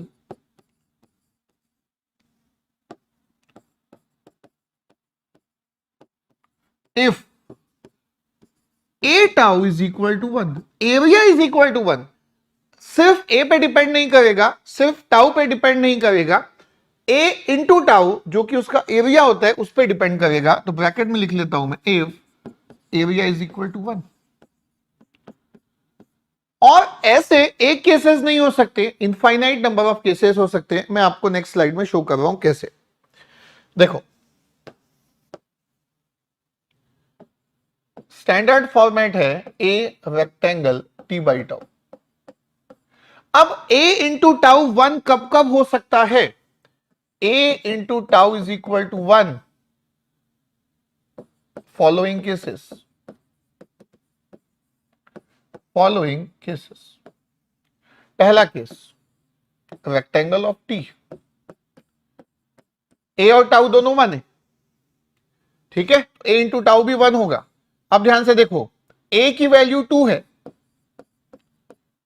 if a tau is equal to 1, area is equal to 1. सिर्फ a पे depend नहीं करेगा, सिर्फ tau पे depend नहीं करेगा, a into tau जो कि उसका एरिया होता है उस पर डिपेंड करेगा. तो ब्रैकेट में लिख लेता हूं मैं if area is equal to 1. और ऐसे एक केसेस नहीं हो सकते, इनफाइनाइट नंबर ऑफ केसेस हो सकते हैं. मैं आपको नेक्स्ट स्लाइड में शो कर रहा हूं कैसे. देखो, स्टैंडर्ड फॉर्मेट है a rectangle t by tau. अब a इंटू टाउ 1 कब कब हो सकता है? a into tau is equal to 1 following cases. पहला case, rectangle of t, a और टाउ दोनों 1 है, ठीक है. a इंटू टाउ भी 1 होगा. अब ध्यान से देखो, a की वैल्यू 2 है,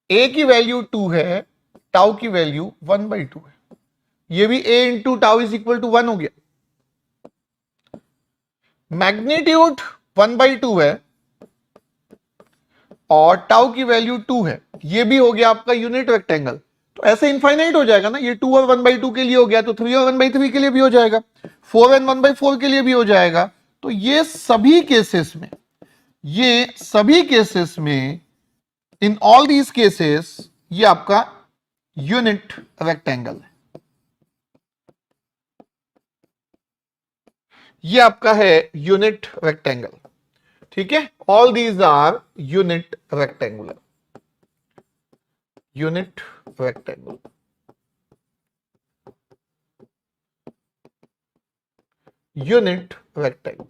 a की वैल्यू 2 है, टाउ की वैल्यू 1/2 है. ये भी a into tau is equal to 1 हो गया. मैग्नीट्यूड 1/2 है और टाउ की वैल्यू 2 है. ये भी हो गया आपका यूनिट रेक्टेंगल. तो ऐसे इनफाइनाइट हो जाएगा ना. ये 2 और 1/2 के लिए हो गया, तो 3 और 1/3 के लिए भी हो जाएगा, 4 और 1/4 के लिए भी हो जाएगा. तो ये सभी केसेस में इन ऑल दीज केसेस ये आपका यूनिट रेक्टेंगल है. ये आपका है यूनिट रेक्टेंगल, ठीक है. All these are unit rectangular. Unit rectangle, unit rectangle.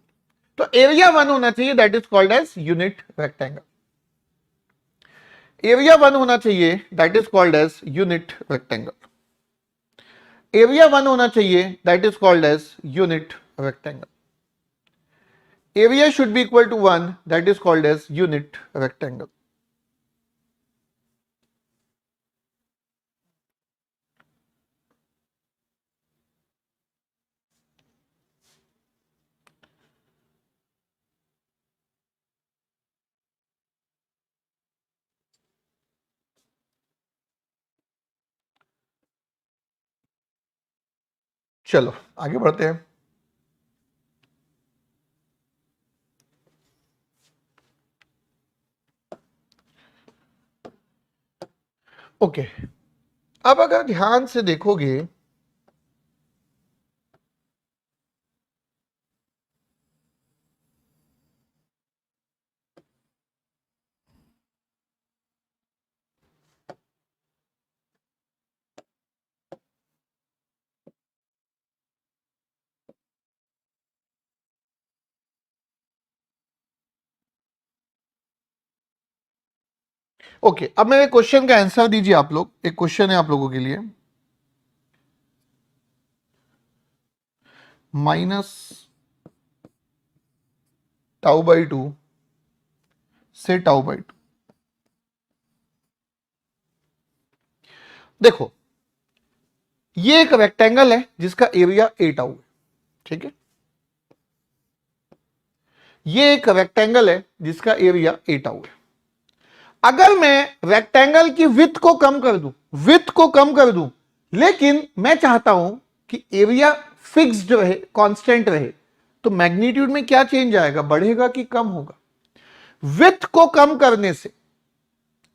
तो एरिया 1 होना चाहिए, that is called as unit rectangle. Area 1 होना चाहिए, that is called as unit rectangle. Area 1 होना चाहिए, that is called as unit rectangle. Area should be equal to 1, that is called as unit rectangle. चलो आगे बढ़ते हैं. Okay, अब अगर ध्यान से देखोगे ओके, अब मेरे क्वेश्चन का आंसर दीजिए आप लोग. एक क्वेश्चन है आप लोगों के लिए. -τ/2 से τ/2. देखो, ये एक रेक्टेंगल है जिसका एरिया a टाउ है, ठीक है. ये एक रेक्टेंगल है जिसका एरिया a टाउ है. अगर मैं रेक्टेंगल की विड्थ को कम कर दूं, लेकिन मैं चाहता हूं कि एरिया फिक्स्ड रहे, कांस्टेंट रहे, तो मैग्नीट्यूड में क्या चेंज आएगा, बढ़ेगा कि कम होगा? विड्थ को कम करने से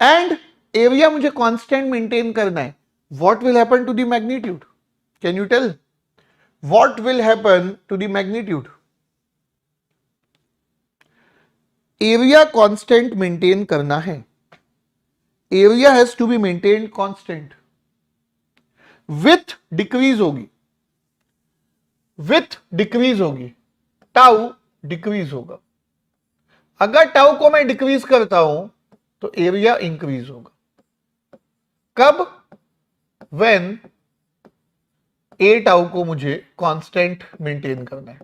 एंड एरिया मुझे कांस्टेंट मेंटेन करना है, what will happen to the magnitude? Can you tell what will happen to the magnitude? Area constant maintain करना है, area has to be maintained constant. Width decrease होगी, टाउ डिक्रीज होगा. अगर tau को मैं decrease करता हूं तो एरिया इंक्रीज होगा। कब? व्हेन ए टाउ को मुझे कांस्टेंट मेंटेन करना है।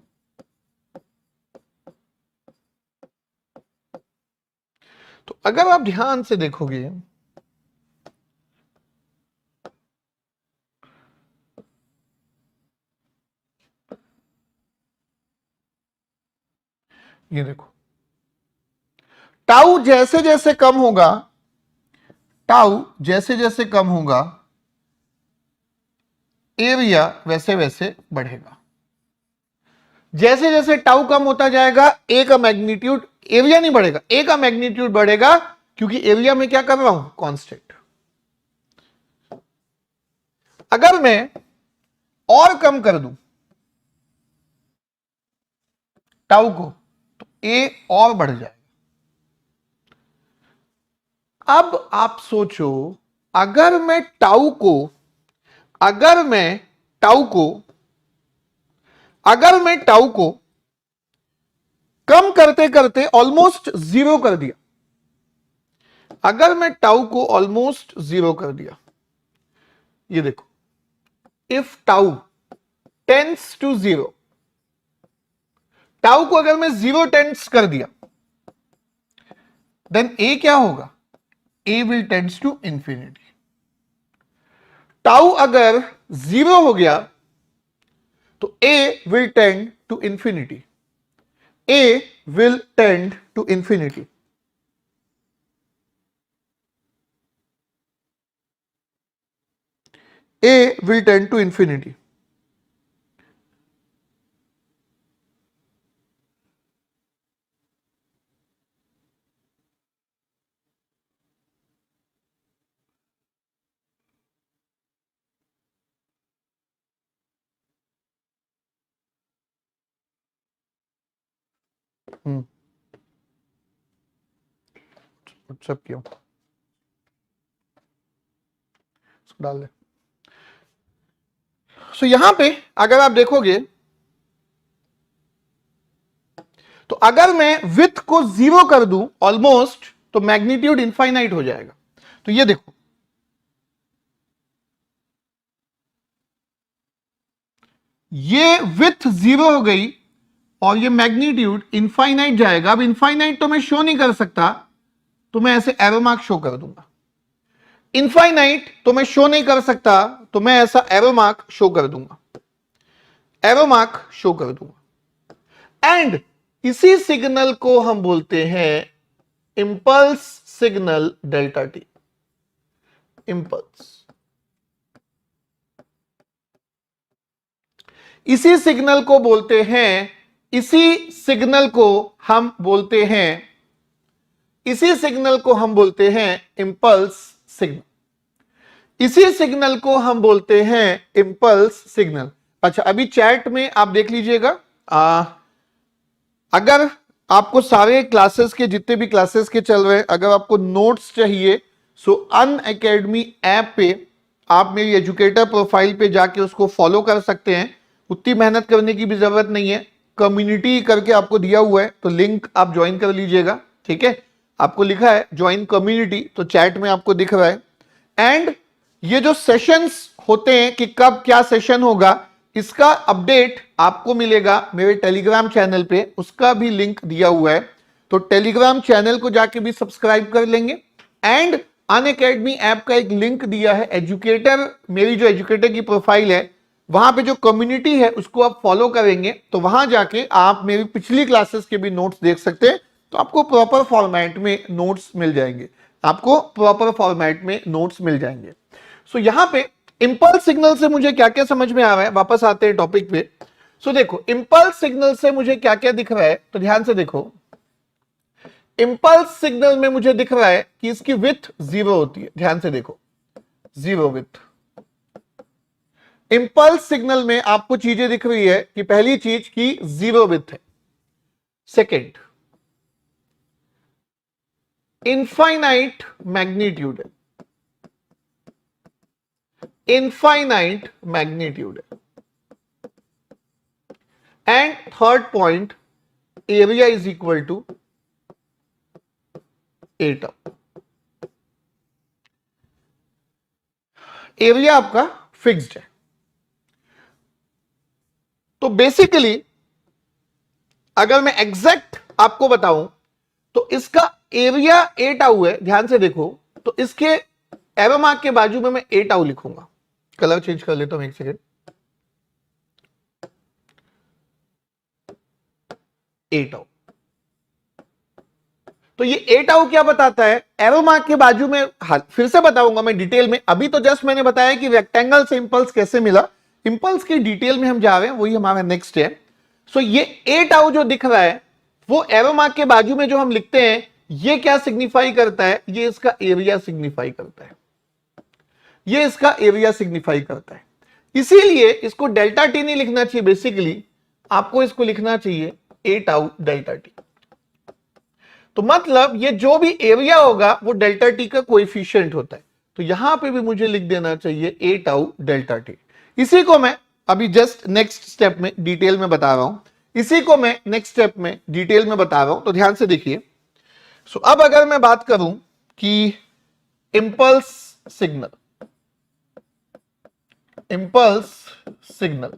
तो अगर आप ध्यान से देखोगे, ये देखो, टाउ जैसे जैसे कम होगा, टाउ जैसे जैसे कम होगा, एरिया वैसे वैसे बढ़ेगा। जैसे जैसे टाउ कम होता जाएगा, ए का मैग्नीट्यूड, एरिया नहीं बढ़ेगा, ए का मैग्नीट्यूड बढ़ेगा, क्योंकि एरिया में क्या कर रहा हूं? कांस्टेंट। अगर मैं और कम कर दूं टाउ को, तो ए और बढ़ जाएगा। अब आप सोचो, अगर मैं टाउ को अगर मैं टाउ को अगर मैं टाउ को कम करते करते ऑलमोस्ट जीरो कर दिया, अगर मैं टाउ को ऑलमोस्ट जीरो कर दिया, ये देखो, if tau tends to zero, tau को अगर मैं जीरो टेंड्स कर दिया, देन ए क्या होगा? A will tends to infinity. Tau अगर जीरो हो गया तो a will tend to infinity, a will tend to infinity. A will tend to infinity. WhatsApp क्यों इसको डाल दे। सो यहां पे अगर आप देखोगे, तो अगर मैं विथ को जीरो कर दूं ऑलमोस्ट, तो मैग्नीट्यूड इनफाइनाइट हो जाएगा। तो ये देखो, ये विथ जीरो हो गई और ये मैग्नीट्यूड इनफाइनाइट जाएगा। अब इनफाइनाइट तो मैं शो नहीं कर सकता, तो मैं ऐसे एरो मार्क शो कर दूंगा। इनफाइनाइट तो मैं शो नहीं कर सकता, तो मैं ऐसा एरो मार्क शो कर दूंगा, एरो मार्क शो कर दूंगा। एंड इसी सिग्नल को हम बोलते हैं impulse signal delta T, impulse. इसी सिग्नल को बोलते हैं, इसी सिग्नल को हम बोलते हैं, इसी सिग्नल को हम बोलते हैं इंपल्स सिग्नल। इसी सिग्नल को हम बोलते हैं इंपल्स सिग्नल। अच्छा, अभी चैट में आप देख लीजिएगा, अगर आपको सारे क्लासेस के, जितने भी क्लासेस के चल रहे हैं, अगर आपको नोट्स चाहिए, सो अनअकैडमी ऐप पे आप मेरी एजुकेटर प्रोफाइल पे जाके उसको फॉलो कर सकते हैं। उतनी मेहनत करने की भी जरूरत नहीं है, कम्युनिटी करके आपको दिया हुआ है, तो लिंक आप ज्वाइन कर लीजिएगा। ठीक है, आपको लिखा है ज्वाइन कम्युनिटी, तो चैट में आपको दिख रहा है। एंड ये जो सेशंस होते हैं कि कब क्या सेशन होगा, इसका अपडेट आपको मिलेगा मेरे टेलीग्राम चैनल पे, उसका भी लिंक दिया हुआ है। तो टेलीग्राम चैनल को जाके भी सब्सक्राइब कर लेंगे। एंड अनअकैडमी ऐप का एक लिंक दिया है एजुकेटर, मेरी जो एजुकेटर की प्रोफाइल है, वहां पे जो कम्युनिटी है उसको आप फॉलो करेंगे, तो वहां जाके आप मेरी पिछली क्लासेस के भी नोट्स देख सकते हैं। तो आपको प्रॉपर फॉर्मेट में नोट्स मिल जाएंगे, आपको प्रॉपर फॉर्मेट में नोट्स मिल जाएंगे। सो यहां पे इंपल्स सिग्नल से मुझे क्या क्या समझ में आ रहा है, वापस आते हैं टॉपिक पे। सो देखो, इंपल्स सिग्नल से मुझे क्या क्या दिख रहा है, तो ध्यान से देखो। इंपल्स सिग्नल में मुझे दिख रहा है कि इसकी विथ जीरो होती है। ध्यान से देखो, जीरो विथ। इंपल्स सिग्नल में आपको चीजें दिख रही है कि पहली चीज की जीरो विथ है, सेकेंड इनफाइनाइट मैग्नीट्यूड है, इनफाइनाइट मैग्नीट्यूड है, and third point area is equal to A tau. Area आपका फिक्स्ड है। तो बेसिकली अगर मैं एग्जैक्ट आपको बताऊं तो इसका एरिया ए टाउ है, ध्यान से देखो। तो इसके एरो मार्क के बाजू में मैं ए टाउ लिखूंगा। कलर चेंज कर लेता हूं, एक सेकेंड। ए टाउ। तो ये ए टाउ क्या बताता है? एरो मार्क के बाजू में, फिर से बताऊंगा मैं डिटेल में। अभी तो जस्ट मैंने बताया कि रेक्टेंगल से इंपल्स कैसे मिला। इंपल्स की डिटेल में हम जा रहे हैं, वही हमारा नेक्स्ट है। सो ये ए टाउ जो दिख रहा है वो एरो मार्क के बाजू में जो हम लिखते हैं, ये क्या सिग्निफाई करता है? ये इसका एरिया सिग्निफाई करता है। ये इसका एरिया सिग्निफाई करता है। इसीलिए इसको डेल्टा टी नहीं लिखना चाहिए, बेसिकली आपको इसको लिखना चाहिए ए टाउ डेल्टा टी। तो मतलब ये जो भी एरिया होगा वो डेल्टा टी का कोएफिशिएंट होता है। तो यहां पे भी मुझे लिख देना चाहिए ए टाउ डेल्टा टी। इसी को मैं अभी जस्ट नेक्स्ट स्टेप में डिटेल में बता रहा हूं। इसी को मैं नेक्स्ट स्टेप में डिटेल में बता रहा हूं, तो ध्यान से देखिए। सो अब अगर मैं बात करूं कि इंपल्स सिग्नल, इंपल्स सिग्नल,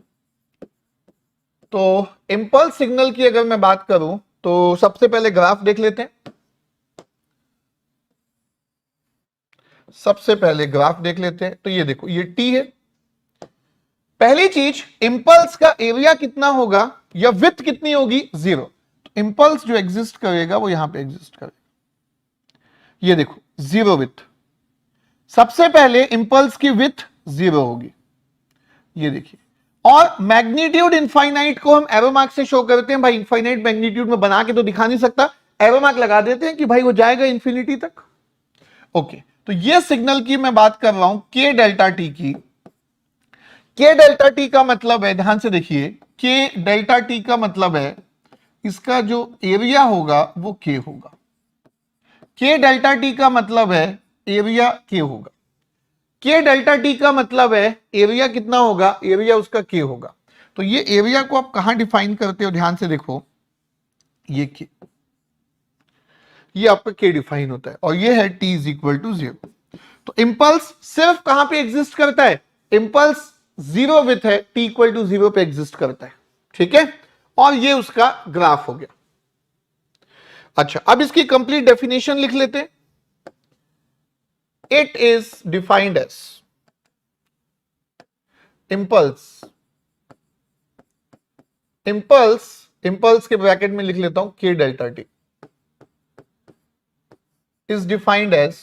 तो इंपल्स सिग्नल की अगर मैं बात करूं तो सबसे पहले ग्राफ देख लेते हैं। सबसे पहले ग्राफ देख लेते हैं। तो ये देखो, ये टी है। पहली चीज, इंपल्स का एरिया कितना होगा या विड्थ कितनी होगी? 0। तो इंपल्स जो एग्जिस्ट करेगा वो यहां पे एग्जिस्ट करेगा। ये देखो 0 विड्थ। सबसे पहले इंपल्स की विड्थ 0 होगी, ये देखिए। और मैग्नीट्यूड इनफाइनाइट को हम एरो मार्क से शो करते हैं। भाई इनफाइनाइट मैग्नीट्यूड में बना के तो दिखा नहीं सकता, एरो मार्क लगा देते हैं कि भाई वो जाएगा इंफिनिटी तक। ओके, तो ये सिग्नल की मैं बात कर रहा हूं के डेल्टा टी की। के डेल्टा टी का मतलब है, ध्यान से देखिए, के डेल्टा टी का मतलब है इसका जो एरिया होगा वो के होगा। के डेल्टा टी का मतलब है एरिया के होगा। के डेल्टा टी का मतलब है एरिया कितना होगा? एरिया उसका के होगा। तो ये एरिया को आप कहां डिफाइन करते हो? ध्यान से देखो, ये के, ये आपका के डिफाइन होता है, और ये है टी इज इक्वल टू 0। तो इंपल्स सिर्फ कहां पे एग्जिस्ट करता है? इंपल्स 0 विथ है, टी इक्वल टू 0 पे एग्जिस्ट करता है। ठीक है, और ये उसका ग्राफ हो गया। अच्छा, अब इसकी कंप्लीट डेफिनेशन लिख लेते हैं। It is defined as impulse, impulse, impulse के ब्रैकेट में लिख लेता हूं k delta t is defined as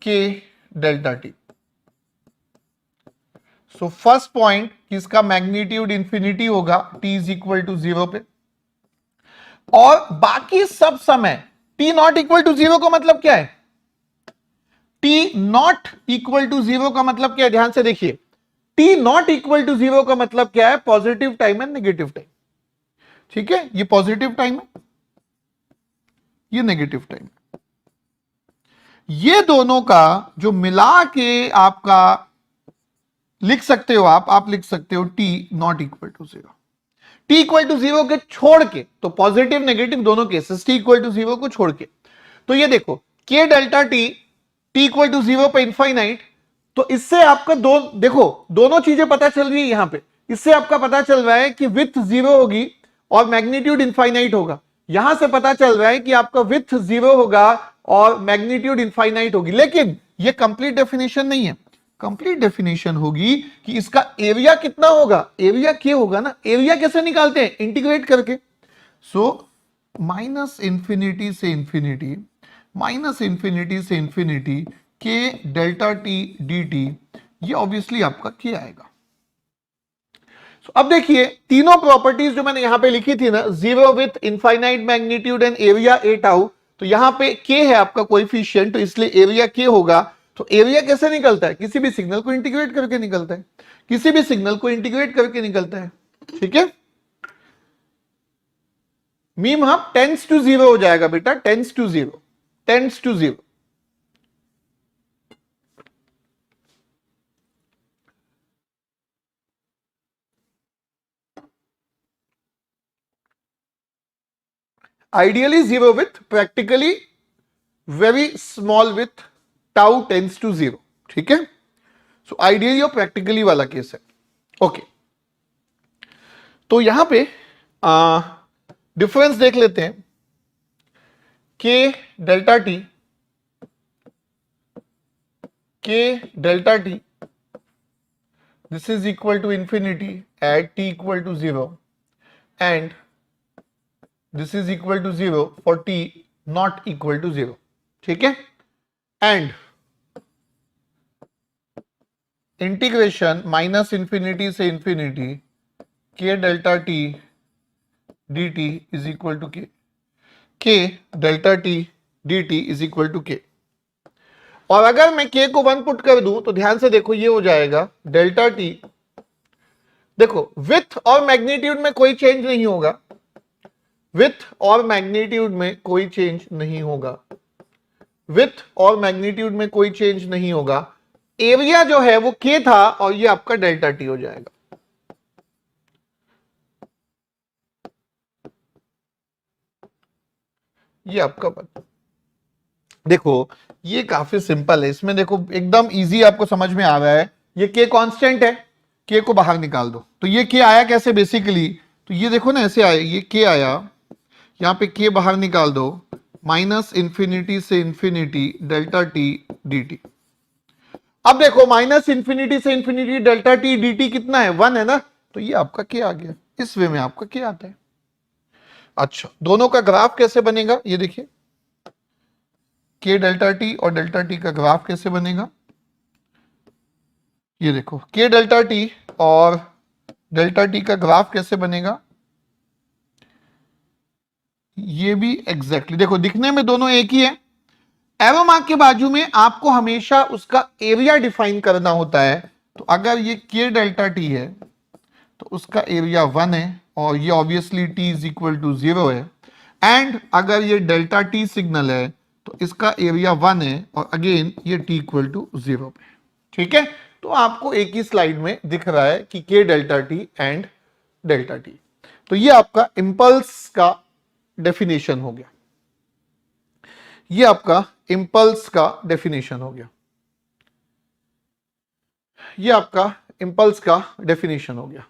k delta t. So first point, इसका मैग्नीट्यूड इंफिनिटी होगा टी इज इक्वल टू 0 पे, और बाकी सब समय टी नॉट इक्वल टू 0 का मतलब क्या है? टी नॉट इक्वल टू 0 का मतलब क्या है? ध्यान से देखिए, टी नॉट इक्वल टू 0 का मतलब क्या है? Positive time and negative time. ठीक है, ये पॉजिटिव टाइम है, ये नेगेटिव टाइम। ये दोनों का जो मिला के आपका लिख सकते हो, आप लिख सकते हो t not equal to 0। T equal to 0 के छोड़ के, तो पॉजिटिव नेगेटिव दोनों केसेस, टी इक्वल टू 0 को छोड़ के। तो ये देखो, k delta t, t equal to 0 पे इनफाइनाइट। तो इससे आपका देखो, दोनों चीजें पता चल रही है यहां पे। इससे आपका पता चल रहा है कि विड्थ 0 होगी और मैग्नीट्यूड इनफाइनाइट होगा। यहां से पता चल रहा है कि आपका विड्थ 0 होगा और मैग्नीट्यूड इनफाइनाइट होगी। लेकिन ये कंप्लीट डेफिनेशन नहीं है। कंप्लीट डेफिनेशन होगी कि इसका एरिया कितना होगा? एरिया क्या होगा ना। एरिया कैसे निकालते हैं? इंटीग्रेट करके। सो माइनस इंफिनिटी से इंफिनिटी, माइनस इंफिनिटी से इंफिनिटी के डेल्टा टी डी टी, ये ऑब्वियसली आपका के आएगा। अब देखिए, तीनों प्रॉपर्टीज जो मैंने यहां पे लिखी थी ना, 0 with infinite magnitude and area A tau, तो यहां पे के है आपका कोएफिशिएंट, तो इसलिए एरिया के होगा। तो एरिया कैसे निकलता है? किसी भी सिग्नल को इंटीग्रेट करके निकलता है, किसी भी सिग्नल को इंटीग्रेट करके निकलता है। ठीक है, मीम हम टेंस टू 0 हो जाएगा बेटा, tends to 0, tends to 0। Ideally zero width, practically very small width tau tends to zero, ठीक है। सो आइडियली और प्रैक्टिकली वाला केस है। ओके, तो यहां पे डिफरेंस देख लेते हैं। K delta t, k delta t, this is equal to infinity at t equal to 0 and this is equal to 0 for t not equal to 0, ठीक है। and इंटीग्रेशन माइनस इंफिनिटी से infinity k delta t dt is equal to k delta t dt is equal to k। और अगर मैं k को 1 put कर दूं तो ध्यान से देखो, ये हो जाएगा डेल्टा t, देखो विथ और मैग्नीट्यूड में कोई चेंज नहीं होगा, विथ और मैग्नीट्यूड में कोई चेंज नहीं होगा, विथ और मैग्नीट्यूड में कोई चेंज नहीं होगा। एरिया जो है वो k था और ये आपका डेल्टा t हो जाएगा। ये आपका बात, देखो ये काफी सिंपल है, इसमें देखो एकदम इजी आपको समझ में आ रहा है। ये k कांस्टेंट है, k को बाहर निकाल दो, तो ये k आया कैसे बेसिकली, तो ये देखो ना ऐसे आया, ये k आया, यहां पे k बाहर निकाल दो, माइनस इंफिनिटी से इंफिनिटी डेल्टा t dt। अब देखो माइनस इंफिनिटी से इंफिनिटी डेल्टा t dt कितना है, 1 है ना, तो ये आपका k आ गया। इस वे में आपका k आता है। अच्छा, दोनों का ग्राफ कैसे बनेगा, ये देखिए, k डेल्टा t और डेल्टा t का ग्राफ कैसे बनेगा, ये देखो k डेल्टा t और डेल्टा t का ग्राफ कैसे बनेगा, ये भी एग्जैक्टली देखो दिखने में दोनों एक ही है। एरो मार्क के बाजू में आपको हमेशा उसका एरिया डिफाइन करना होता है। तो अगर ये k डेल्टा t है तो उसका एरिया 1 है और ये obviously t is equal to 0 है। एंड अगर ये डेल्टा t सिग्नल है तो इसका एरिया 1 है और अगेन ये t इक्वल टू 0 पे, ठीक है। तो आपको एक ही स्लाइड में दिख रहा है कि k delta t and delta t। तो ये आपका इंपल्स का डेफिनेशन हो गया, ये आपका इंपल्स का डेफिनेशन हो गया, ये आपका इंपल्स का डेफिनेशन हो गया।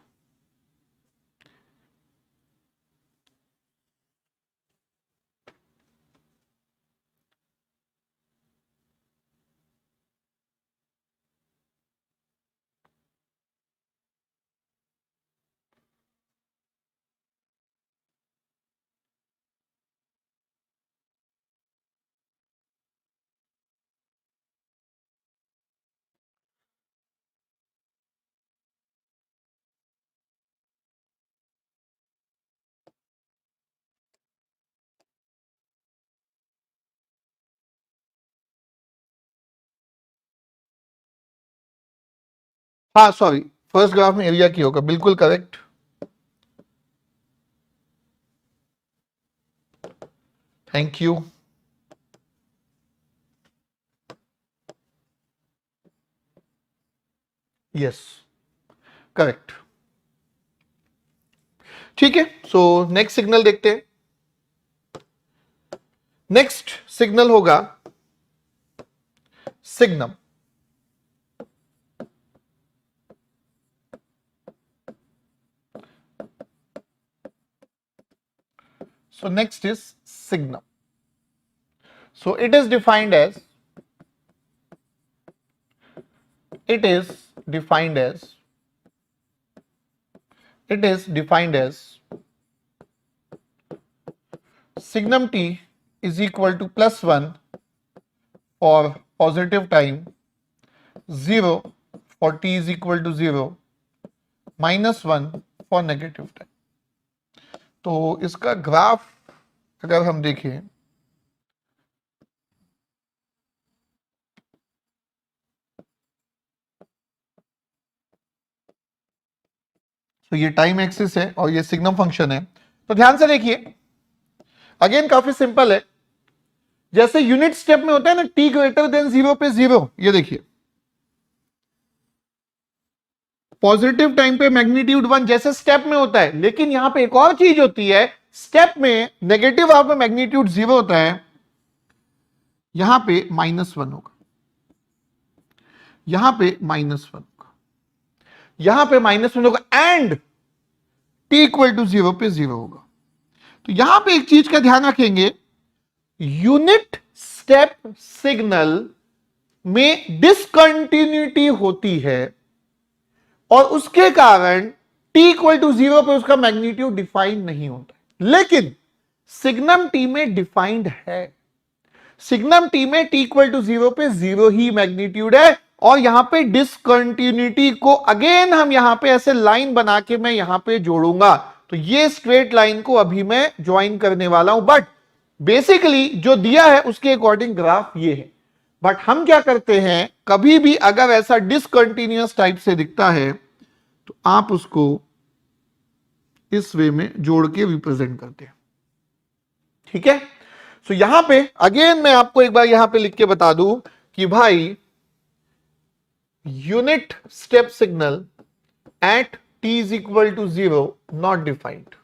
हाँ सॉरी, फर्स्ट ग्राफ में एरिया की होगा, बिल्कुल correct. Thank you. Yes correct, ठीक है। सो नेक्स्ट सिग्नल देखते हैं। नेक्स्ट सिग्नल होगा signum. So next is signum. So it is defined as signum t is equal to +1 for positive time, 0 for t is equal to 0, -1 for negative time। तो इसका graph अगर हम देखें तो ये टाइम एक्सिस है और ये सिग्नम फंक्शन है। तो ध्यान से देखिए, अगेन काफी सिंपल है, जैसे यूनिट स्टेप में होता है ना t ग्रेटर देन 0 पे 0, ये देखिए पॉजिटिव टाइम पे मैग्नीट्यूड 1 जैसे स्टेप में होता है, लेकिन यहां पे एक और चीज होती है, स्टेप में नेगेटिव हाफ में मैग्नीट्यूड 0 होता है, यहां पे -1 होगा, यहां पे -1 होगा, यहां पे -1 होगा, एंड t इक्वल टू 0 पे 0 होगा। तो यहां पे एक चीज का ध्यान रखेंगे, यूनिट स्टेप सिग्नल में डिसकंटिन्यूटी होती है और उसके कारण t इक्वल टू 0 पे उसका मैग्नीट्यूड डिफाइन नहीं होता है। लेकिन सिग्नम t में डिफाइंड है, सिग्नम t में t इक्वल टू 0 पे 0 ही मैग्नीट्यूड है, और यहां पे डिसकंटिन्यूटी को अगेन हम यहां पे ऐसे लाइन बना के मैं यहां पे जोड़ूंगा, तो ये स्ट्रेट लाइन को अभी मैं ज्वाइन करने वाला हूं, बट बेसिकली जो दिया है उसके अकॉर्डिंग ग्राफ ये है। बट हम क्या करते हैं, कभी भी अगर ऐसा डिसकंटिन्यूअस टाइप से दिखता है तो आप उसको इस वे में जोड़ के रिप्रेजेंट करते हैं, ठीक है। सो यहां पे अगेन मैं आपको एक बार यहां पे लिख के बता दूं कि भाई unit step signal at t is equal to 0 not defined।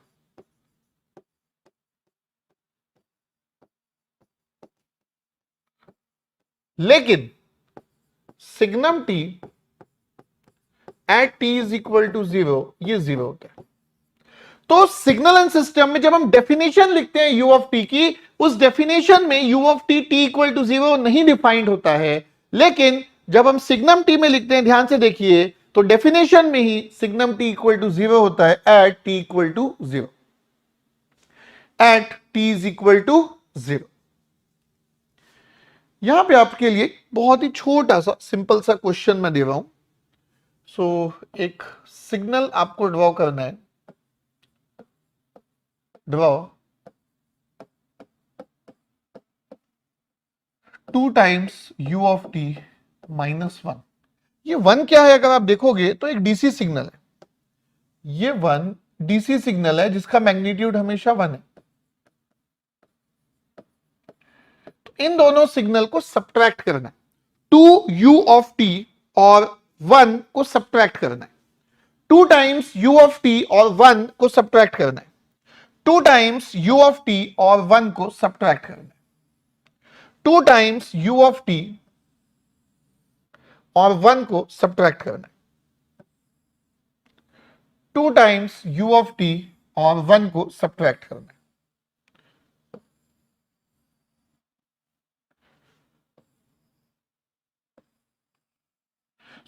लेकिन signum t at t is equal to 0 ये 0 होता है। तो सिग्नल एंड सिस्टम में जब हम डेफिनेशन लिखते हैं u ऑफ t की, उस डेफिनेशन में u of t t equal to 0 नहीं डिफाइंड होता है, लेकिन जब हम सिग्नम t में लिखते हैं, ध्यान से देखिए, तो डेफिनेशन में ही सिग्नम t इक्वल टू 0 होता है at t equal to 0, at t is equal to 0। यहां पे आपके लिए बहुत ही छोटा सा सिंपल सा क्वेश्चन मैं दे रहा हूं। सो एक सिग्नल आपको ड्रॉ करना है, draw 2 times u of t -1। ये 1 क्या है, अगर आप देखोगे तो एक डीसी सिग्नल है, ये 1 डीसी सिग्नल है जिसका मैग्नीट्यूड हमेशा 1 है। तो इन दोनों सिग्नल को सब्ट्रैक्ट करना है, 2u ऑफ t और 1 को सब्ट्रैक्ट करना है, 2 टाइम्स u ऑफ t और 1 को सब्ट्रैक्ट करना है, 2 टाइम्स u ऑफ t और 1 को सब्ट्रैक्ट करना है, 2 टाइम्स u ऑफ t और 1 को सब्ट्रैक्ट करना है, 2 टाइम्स u ऑफ t और 1 को सब्ट्रैक्ट करना है।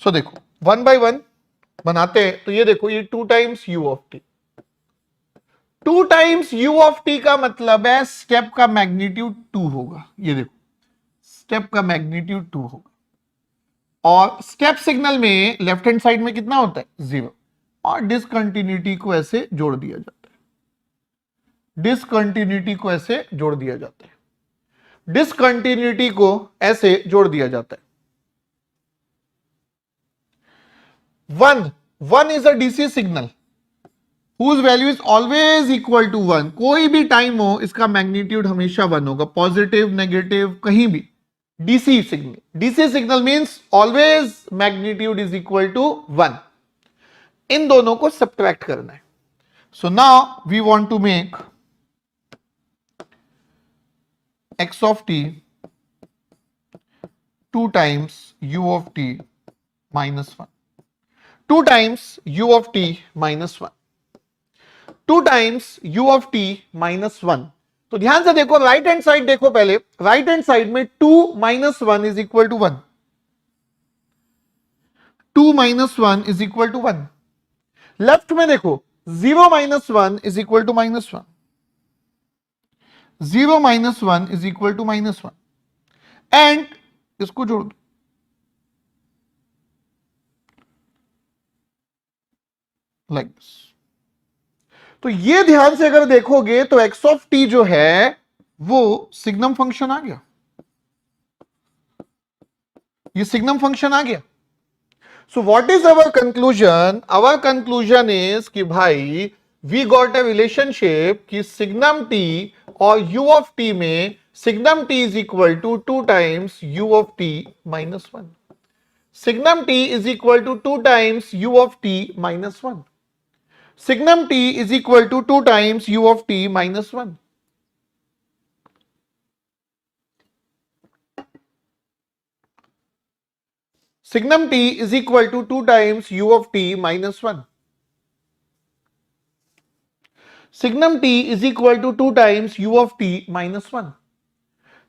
सो देखो 1 बाय 1 बनाते हैं, तो ये देखो, ये 2 times u of t, 2 times u of t का मतलब है स्टेप का मैग्नीट्यूड 2 होगा, ये देखो स्टेप का मैग्नीट्यूड 2 होगा, और स्टेप सिग्नल में लेफ्ट हैंड साइड में कितना होता है 0, और डिसकंटिन्यूटी को ऐसे जोड़ दिया जाता है, डिसकंटिन्यूटी को ऐसे जोड़ दिया जाता है, डिसकंटिन्यूटी को ऐसे जोड़ दिया जाता है। 1 is a DC signal whose value is always equal to 1। कोई भी टाइम हो इसका मैग्नीट्यूड हमेशा 1 होगा, पॉजिटिव नेगेटिव कहीं भी। DC signal, DC signal means always magnitude is equal to 1। इन दोनों को सब्ट्रैक्ट करना है। So now we want to make x of t 2 times u of t minus 1, 2 times u of t minus 1, 2 times u of t minus 1। तो ध्यान से देखो, right hand side देखो, पहले राइट हैंड साइड में 2 minus 1 is equal to 1, 2 minus 1 is equal to 1। Left में देखो 0 minus 1 is equal to -1, 0 minus 1 is equal to -1, and इसको जोड़ दो, लाइक दिस। तो ये ध्यान से अगर देखोगे तो x ऑफ t जो है वो सिग्नम फंक्शन आ गया, ये सिग्नम फंक्शन आ गया। So what is our conclusion? Our conclusion is कि भाई वी गॉट अ रिलेशनशिप कि सिग्नम t और u ऑफ t में signum t is equal to 2 times u of t minus 1, signum t is equal to 2 times u of t minus 1। Signum t is equal to 2 times u of t minus 1। Signum t is equal to 2 times u of t minus 1। Signum t is equal to 2 times u of t minus 1।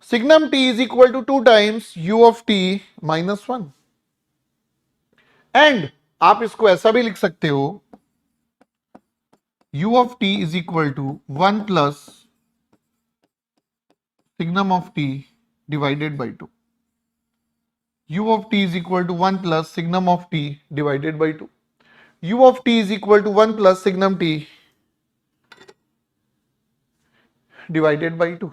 Signum t is equal to 2 times u of t minus 1। And आप इसको ऐसा भी लिख सकते हो, u of t is equal to 1 plus signum of t divided by 2। u of t is equal to 1 plus signum of t divided by 2. u of t is equal to 1 plus signum t divided by 2.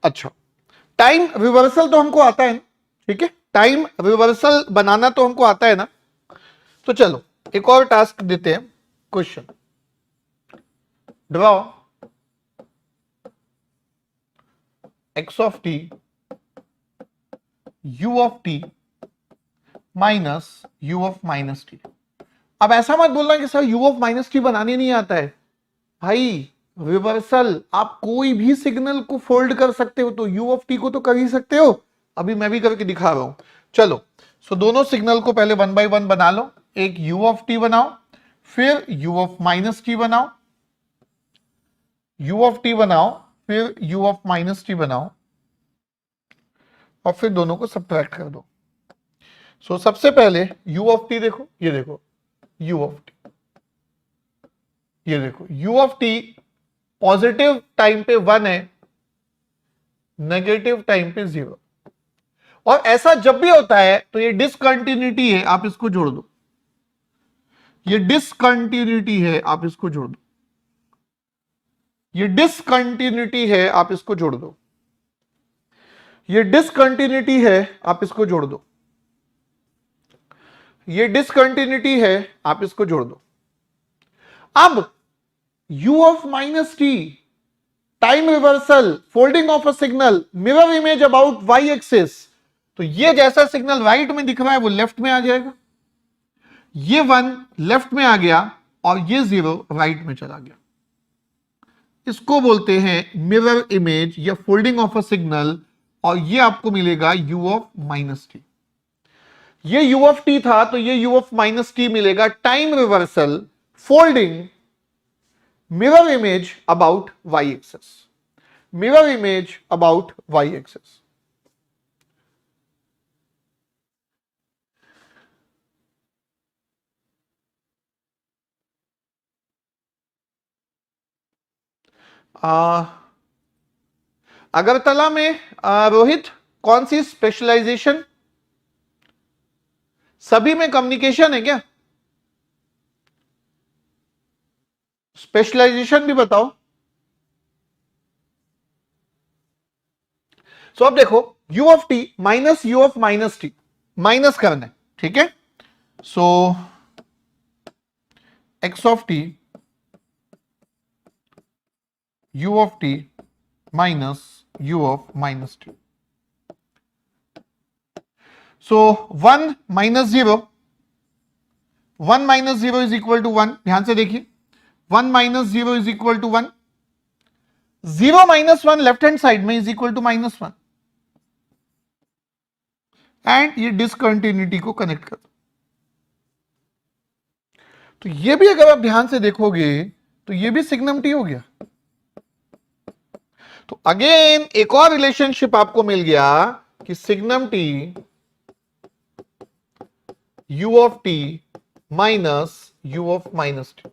अच्छा, time reversal तो हमको आता है ना, ठीक है, time reversal बनाना तो हमको आता है ना। तो चलो एक और टास्क देते हैं। Question, draw x of t u of t minus u of minus T. अब ऐसा मत बोलना कि sir u of minus T बनाने नहीं आता है। भाई रिवर्सल आप कोई भी सिग्नल को फोल्ड कर सकते हो, तो u ऑफ t को तो कर ही सकते हो। अभी मैं भी करके दिखा रहा हूं। चलो, सो दोनों सिग्नल को पहले 1 बाय 1 बना लो। एक u ऑफ t बनाओ, फिर u ऑफ माइनस टी बनाओ, u ऑफ t बनाओ, फिर u ऑफ माइनस टी बनाओ, और फिर दोनों को सब्ट्रैक्ट कर दो। सो सबसे पहले u ऑफ t देखो, ये देखो u ऑफ t, ये देखो u of t positive time पे 1 है, नेगेटिव टाइम पे 0। और ऐसा जब भी होता है तो ये डिसकंटिन्यूटी है, आप इसको जोड़ दो। ये डिसकंटिन्यूटी है, आप इसको जोड़ दो। ये डिसकंटिन्यूटी है, आप इसको जोड़ दो। ये डिसकंटिन्यूटी है, आप इसको जोड़ दो। ये डिसकंटिन्यूटी है, आप इसको जोड़ दो। अब u of minus t, time reversal, folding of a signal, mirror image about y axis. तो ये जैसा सिग्नल राइट में दिख रहा है वो लेफ्ट में आ जाएगा, ये 1 लेफ्ट में आ गया और ये 0 राइट में चला गया। इसको बोलते हैं मिरर इमेज या फोल्डिंग ऑफ अ सिग्नल, और ये आपको मिलेगा u ऑफ माइनस टी। ये u ऑफ t था तो ये u ऑफ माइनस टी मिलेगा। Time reversal, folding, mirror image about y axis, mirror image about y axis. Agartala में रोहित कौन सी स्पेशलाइजेशन? सभी में कम्युनिकेशन है क्या? स्पेशलाइजेशन भी बताओ। सो अब देखो u of t minus u of minus t, minus करना है, ठीक है। So x of t u of t minus u of minus t. So 1 minus 0, 1 minus 0 is equal to 1। ध्यान से देखिए, 1 minus 0 is equal to 1। 0 minus 1 left hand side में is equal to minus 1। And ये discontinuity को connect कर दो। तो ये भी अगर आप ध्यान से देखोगे तो ये भी सिग्नम टी हो गया। तो अगेन एक और रिलेशनशिप आपको मिल गया कि signum T u of t minus u of minus T.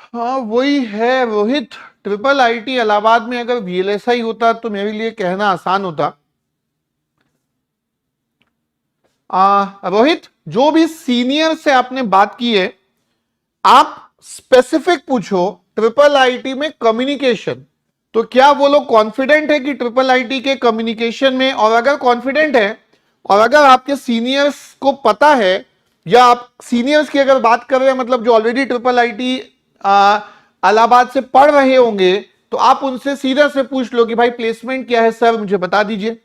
हाँ वही है रोहित, ट्रिपल आईटी इलाहाबाद में अगर वीएलएसआई होता तो मेरे लिए कहना आसान होता। रोहित, जो भी सीनियर से आपने बात की है, आप स्पेसिफिक पूछो ट्रिपल आईटी में कम्युनिकेशन, तो क्या वो लोग कॉन्फिडेंट है कि ट्रिपल आईटी के कम्युनिकेशन में, और अगर कॉन्फिडेंट है और अगर आपके सीनियर्स को पता है, या आप सीनियर्स की अगर बात कर रहे हैं मतलब जो ऑलरेडी ट्रिपल आईटी इलाहाबाद से पढ़ रहे होंगे, तो आप उनसे सीधा से पूछ लो कि भाई प्लेसमेंट क्या है सर, मुझे बता दीजिए।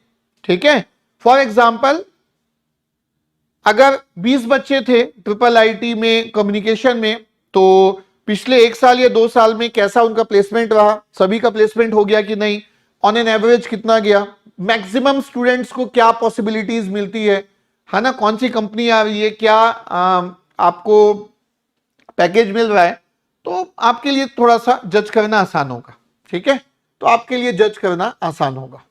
ठीक है, फॉर एग्जाम्पल अगर 20 बच्चे थे ट्रिपल आईटी में कम्युनिकेशन में, तो पिछले 1 साल या 2 साल में कैसा उनका प्लेसमेंट रहा, सभी का प्लेसमेंट हो गया कि नहीं, ऑन एन एवरेज कितना गया, मैक्सिमम स्टूडेंट्स को क्या पॉसिबिलिटीज मिलती है ना, कौन सी कंपनी आ रही है, क्या आपको पैकेज मिल रहा है, तो आपके लिए थोड़ा सा जज करना आसान होगा। ठीक है, तो आपके लिए जज करना आसान होगा।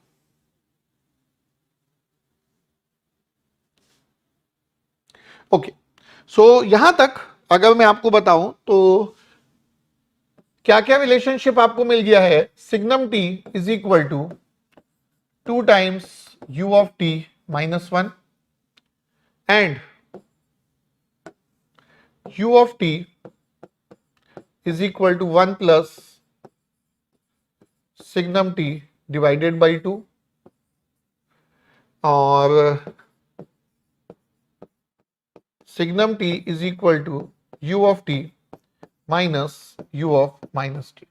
ओके, सो यहां तक अगर मैं आपको बताऊं तो क्या क्या रिलेशनशिप आपको मिल गया है, signum t is equal to 2 times u of t minus 1 and u of t is equal to 1 plus signum t divided by 2, और signum t is equal to u of t minus u of minus t.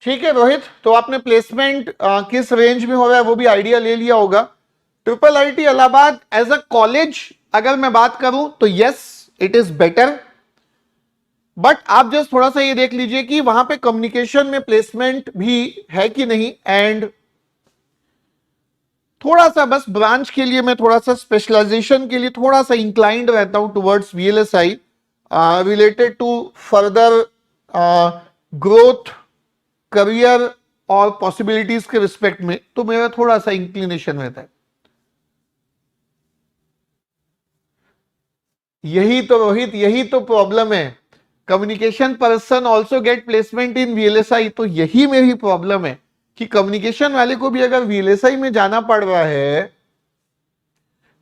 ठीक है रोहित, तो आपने placement किस range में हो रहा है वो भी आइडिया ले लिया होगा। Triple IT Allahabad as a college अगर मैं बात करूं तो yes it is better, but आप जस्ट थोड़ा सा ये देख लीजिए कि वहां पे कम्युनिकेशन में प्लेसमेंट भी है कि नहीं, एंड थोड़ा सा बस ब्रांच के लिए मैं थोड़ा सा स्पेशलाइजेशन के लिए थोड़ा सा इंक्लाइंड रहता हूं towards VLSI related to further growth, career और पॉसिबिलिटीज के रिस्पेक्ट में, तो मेरा थोड़ा सा इंक्लिनेशन रहता है। यही तो रोहित, यही तो प्रॉब्लम है, communication person also get placement इन वीएलएसआई, तो यही मेरी प्रॉब्लम है कि कम्युनिकेशन वाले को भी अगर वीएलएसआई में जाना पड़ रहा है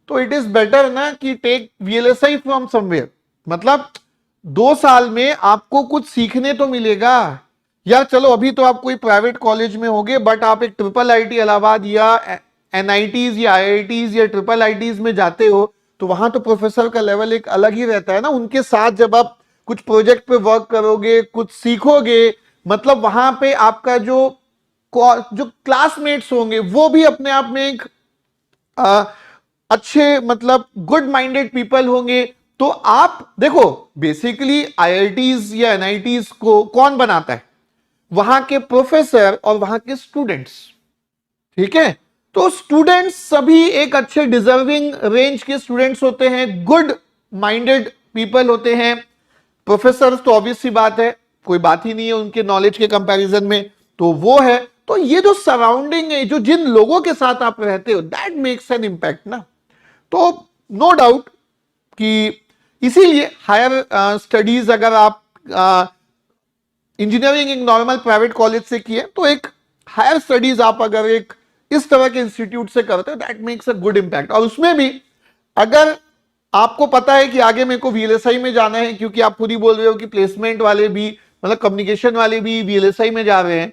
तो इट इज बेटर ना कि टेक वीएलएसआई फ्रॉम समवेयर, मतलब 2 साल में आपको कुछ सीखने तो मिलेगा। यार चलो अभी तो आप कोई प्राइवेट कॉलेज में होगे, बट आप एक ट्रिपल आईटी इलाहाबाद या एनआईटीज या आईआईटीज या ट्रिपल आईटीज में जाते हो, तो वहां तो प्रोफेसर का लेवल एक अलग ही रहता है ना, उनके साथ जब आप कुछ प्रोजेक्ट पे वर्क करोगे, कुछ सीखोगे, मतलब वहां पे आपका जो क्लासमेट्स होंगे वो भी अपने आप में एक अच्छे मतलब गुड माइंडेड पीपल होंगे। तो आप देखो बेसिकली आईआईटीज या एनआईटीज को कौन बनाता है, वहां के प्रोफेसर और वहां के स्टूडेंट्स। ठीक है, तो स्टूडेंट्स सभी एक अच्छे डिजर्विंग रेंज के स्टूडेंट्स होते हैं, गुड माइंडेड पीपल होते हैं। प्रोफेसर तो ऑब्वियस सी बात है, कोई बात ही नहीं है उनके नॉलेज के कंपैरिजन में, तो वो है। तो ये जो सराउंडिंग है, जो जिन लोगों के साथ आप रहते हो, दैट मेक्स एन इंपैक्ट ना। तो नो डाउट कि इसीलिए हायर स्टडीज अगर आप इंजीनियरिंग एक नॉर्मल प्राइवेट कॉलेज से किए, तो एक हायर स्टडीज आप अगर एक इस तरह के इंस्टीट्यूट से करते हो, that makes a good impact. और उसमें भी अगर आपको पता है कि आगे मेरे को वीएलएसआई में जाना है, क्योंकि आप खुद ही बोल रहे हो कि प्लेसमेंट वाले भी मतलब कम्युनिकेशन वाले भी वीएलएसआई में जा रहे हैं,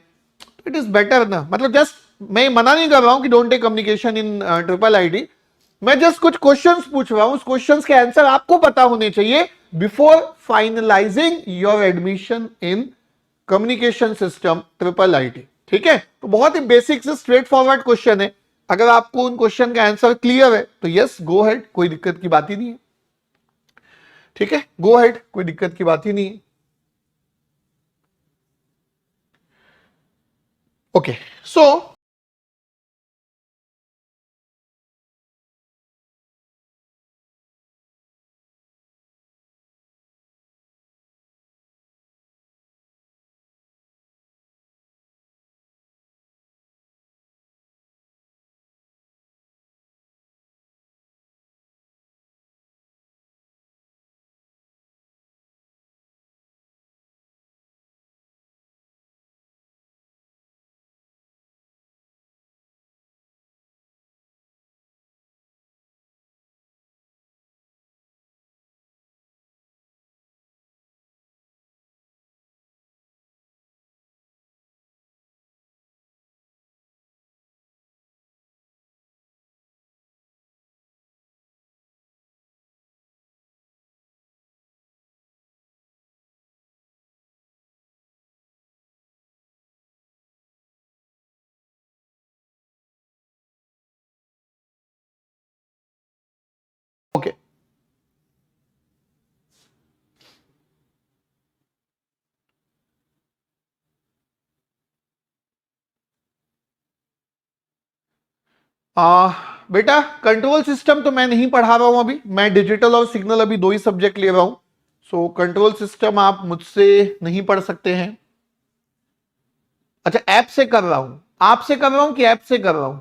इट इज बेटर ना। मतलब जस्ट मैं मना नहीं कर रहा हूं कि don't take communication in triple IT, मैं जस्ट कुछ क्वेश्चंस पूछ रहा हूं, उस क्वेश्चंस के आंसर आपको पता होने चाहिए before finalizing your admission in communication system triple IT. ठीक है, तो बहुत ही बेसिक से स्ट्रेट फॉरवर्ड क्वेश्चन है, अगर आपको उन क्वेश्चन का आंसर क्लियर है तो यस गो हेड, कोई दिक्कत की बात ही नहीं है। ठीक है, गो हेड, कोई दिक्कत की बात ही नहीं है। ओके, सो ओके, बेटा कंट्रोल सिस्टम तो मैं नहीं पढ़ा रहा हूं अभी, मैं डिजिटल और सिग्नल अभी दो ही सब्जेक्ट ले रहा हूं। सो कंट्रोल सिस्टम आप मुझसे नहीं पढ़ सकते हैं। अच्छा, ऐप से कर रहा हूं, आपसे कर रहा हूं कि ऐप से कर रहा हूं?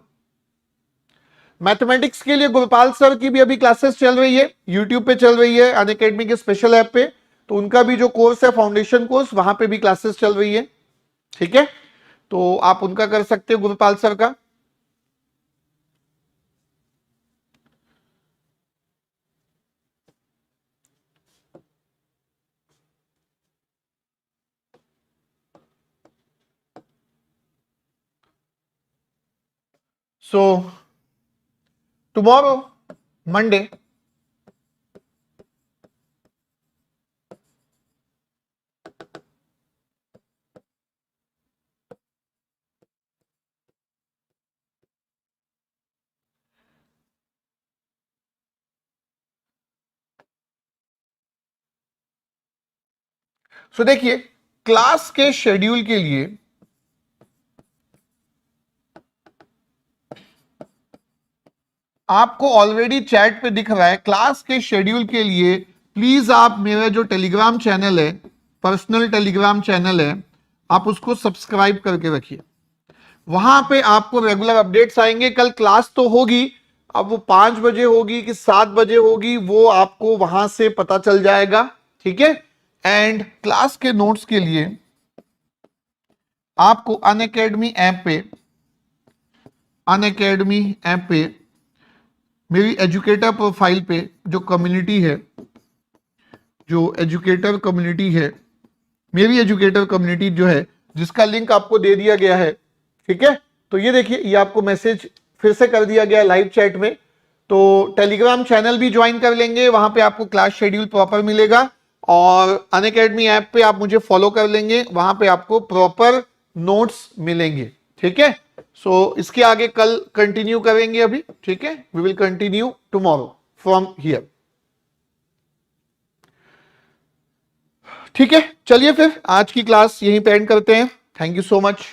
मैथमेटिक्स के लिए गुरपाल सर की भी अभी क्लासेस चल रही है, यूट्यूब पे चल रही है, अनअकैडमी के स्पेशल ऐप पे। तो उनका भी जो कोर्स है फाउंडेशन कोर्स, वहां पे भी क्लासेस चल रही है। ठीक है, तो आप उनका कर सकते हो, गुरपाल सर का। सो टुमारो मंडे, सो देखिए क्लास के शेड्यूल के लिए आपको ऑलरेडी चैट पे दिख रहा है, क्लास के शेड्यूल के लिए प्लीज आप मेरा जो टेलीग्राम चैनल है, पर्सनल टेलीग्राम चैनल है, आप उसको सब्सक्राइब करके रखिए। वहां पे आपको रेगुलर अपडेट्स आएंगे। कल क्लास तो होगी, अब वो 5 बजे होगी कि 7 बजे होगी वो आपको वहां से पता चल जाएगा। ठीक है, एंड क्लास के नोट्स के लिए आपको अनअकैडमी ऐप पे मेरी एजुकेटर प्रोफाइल पे जो कम्युनिटी है, जो एजुकेटर कम्युनिटी है, मेरी एजुकेटर कम्युनिटी जो है, जिसका लिंक आपको दे दिया गया है। ठीक है, तो ये देखिए, ये आपको मैसेज फिर से कर दिया गया लाइव चैट में। तो टेलीग्राम चैनल भी ज्वाइन कर लेंगे, वहां पे आपको क्लास शेड्यूल प्रॉपर मिलेगा। और अनअकैडमी ऐप पे आप मुझे फॉलो कर लेंगे, वहां पे आपको प्रॉपर नोट्स मिलेंगे। ठीक है, सो इसके आगे कल कंटिन्यू करेंगे अभी। ठीक है, we will continue tomorrow from here. ठीक है, चलिए फिर आज की क्लास यहीं पे एंड करते हैं। Thank you so much.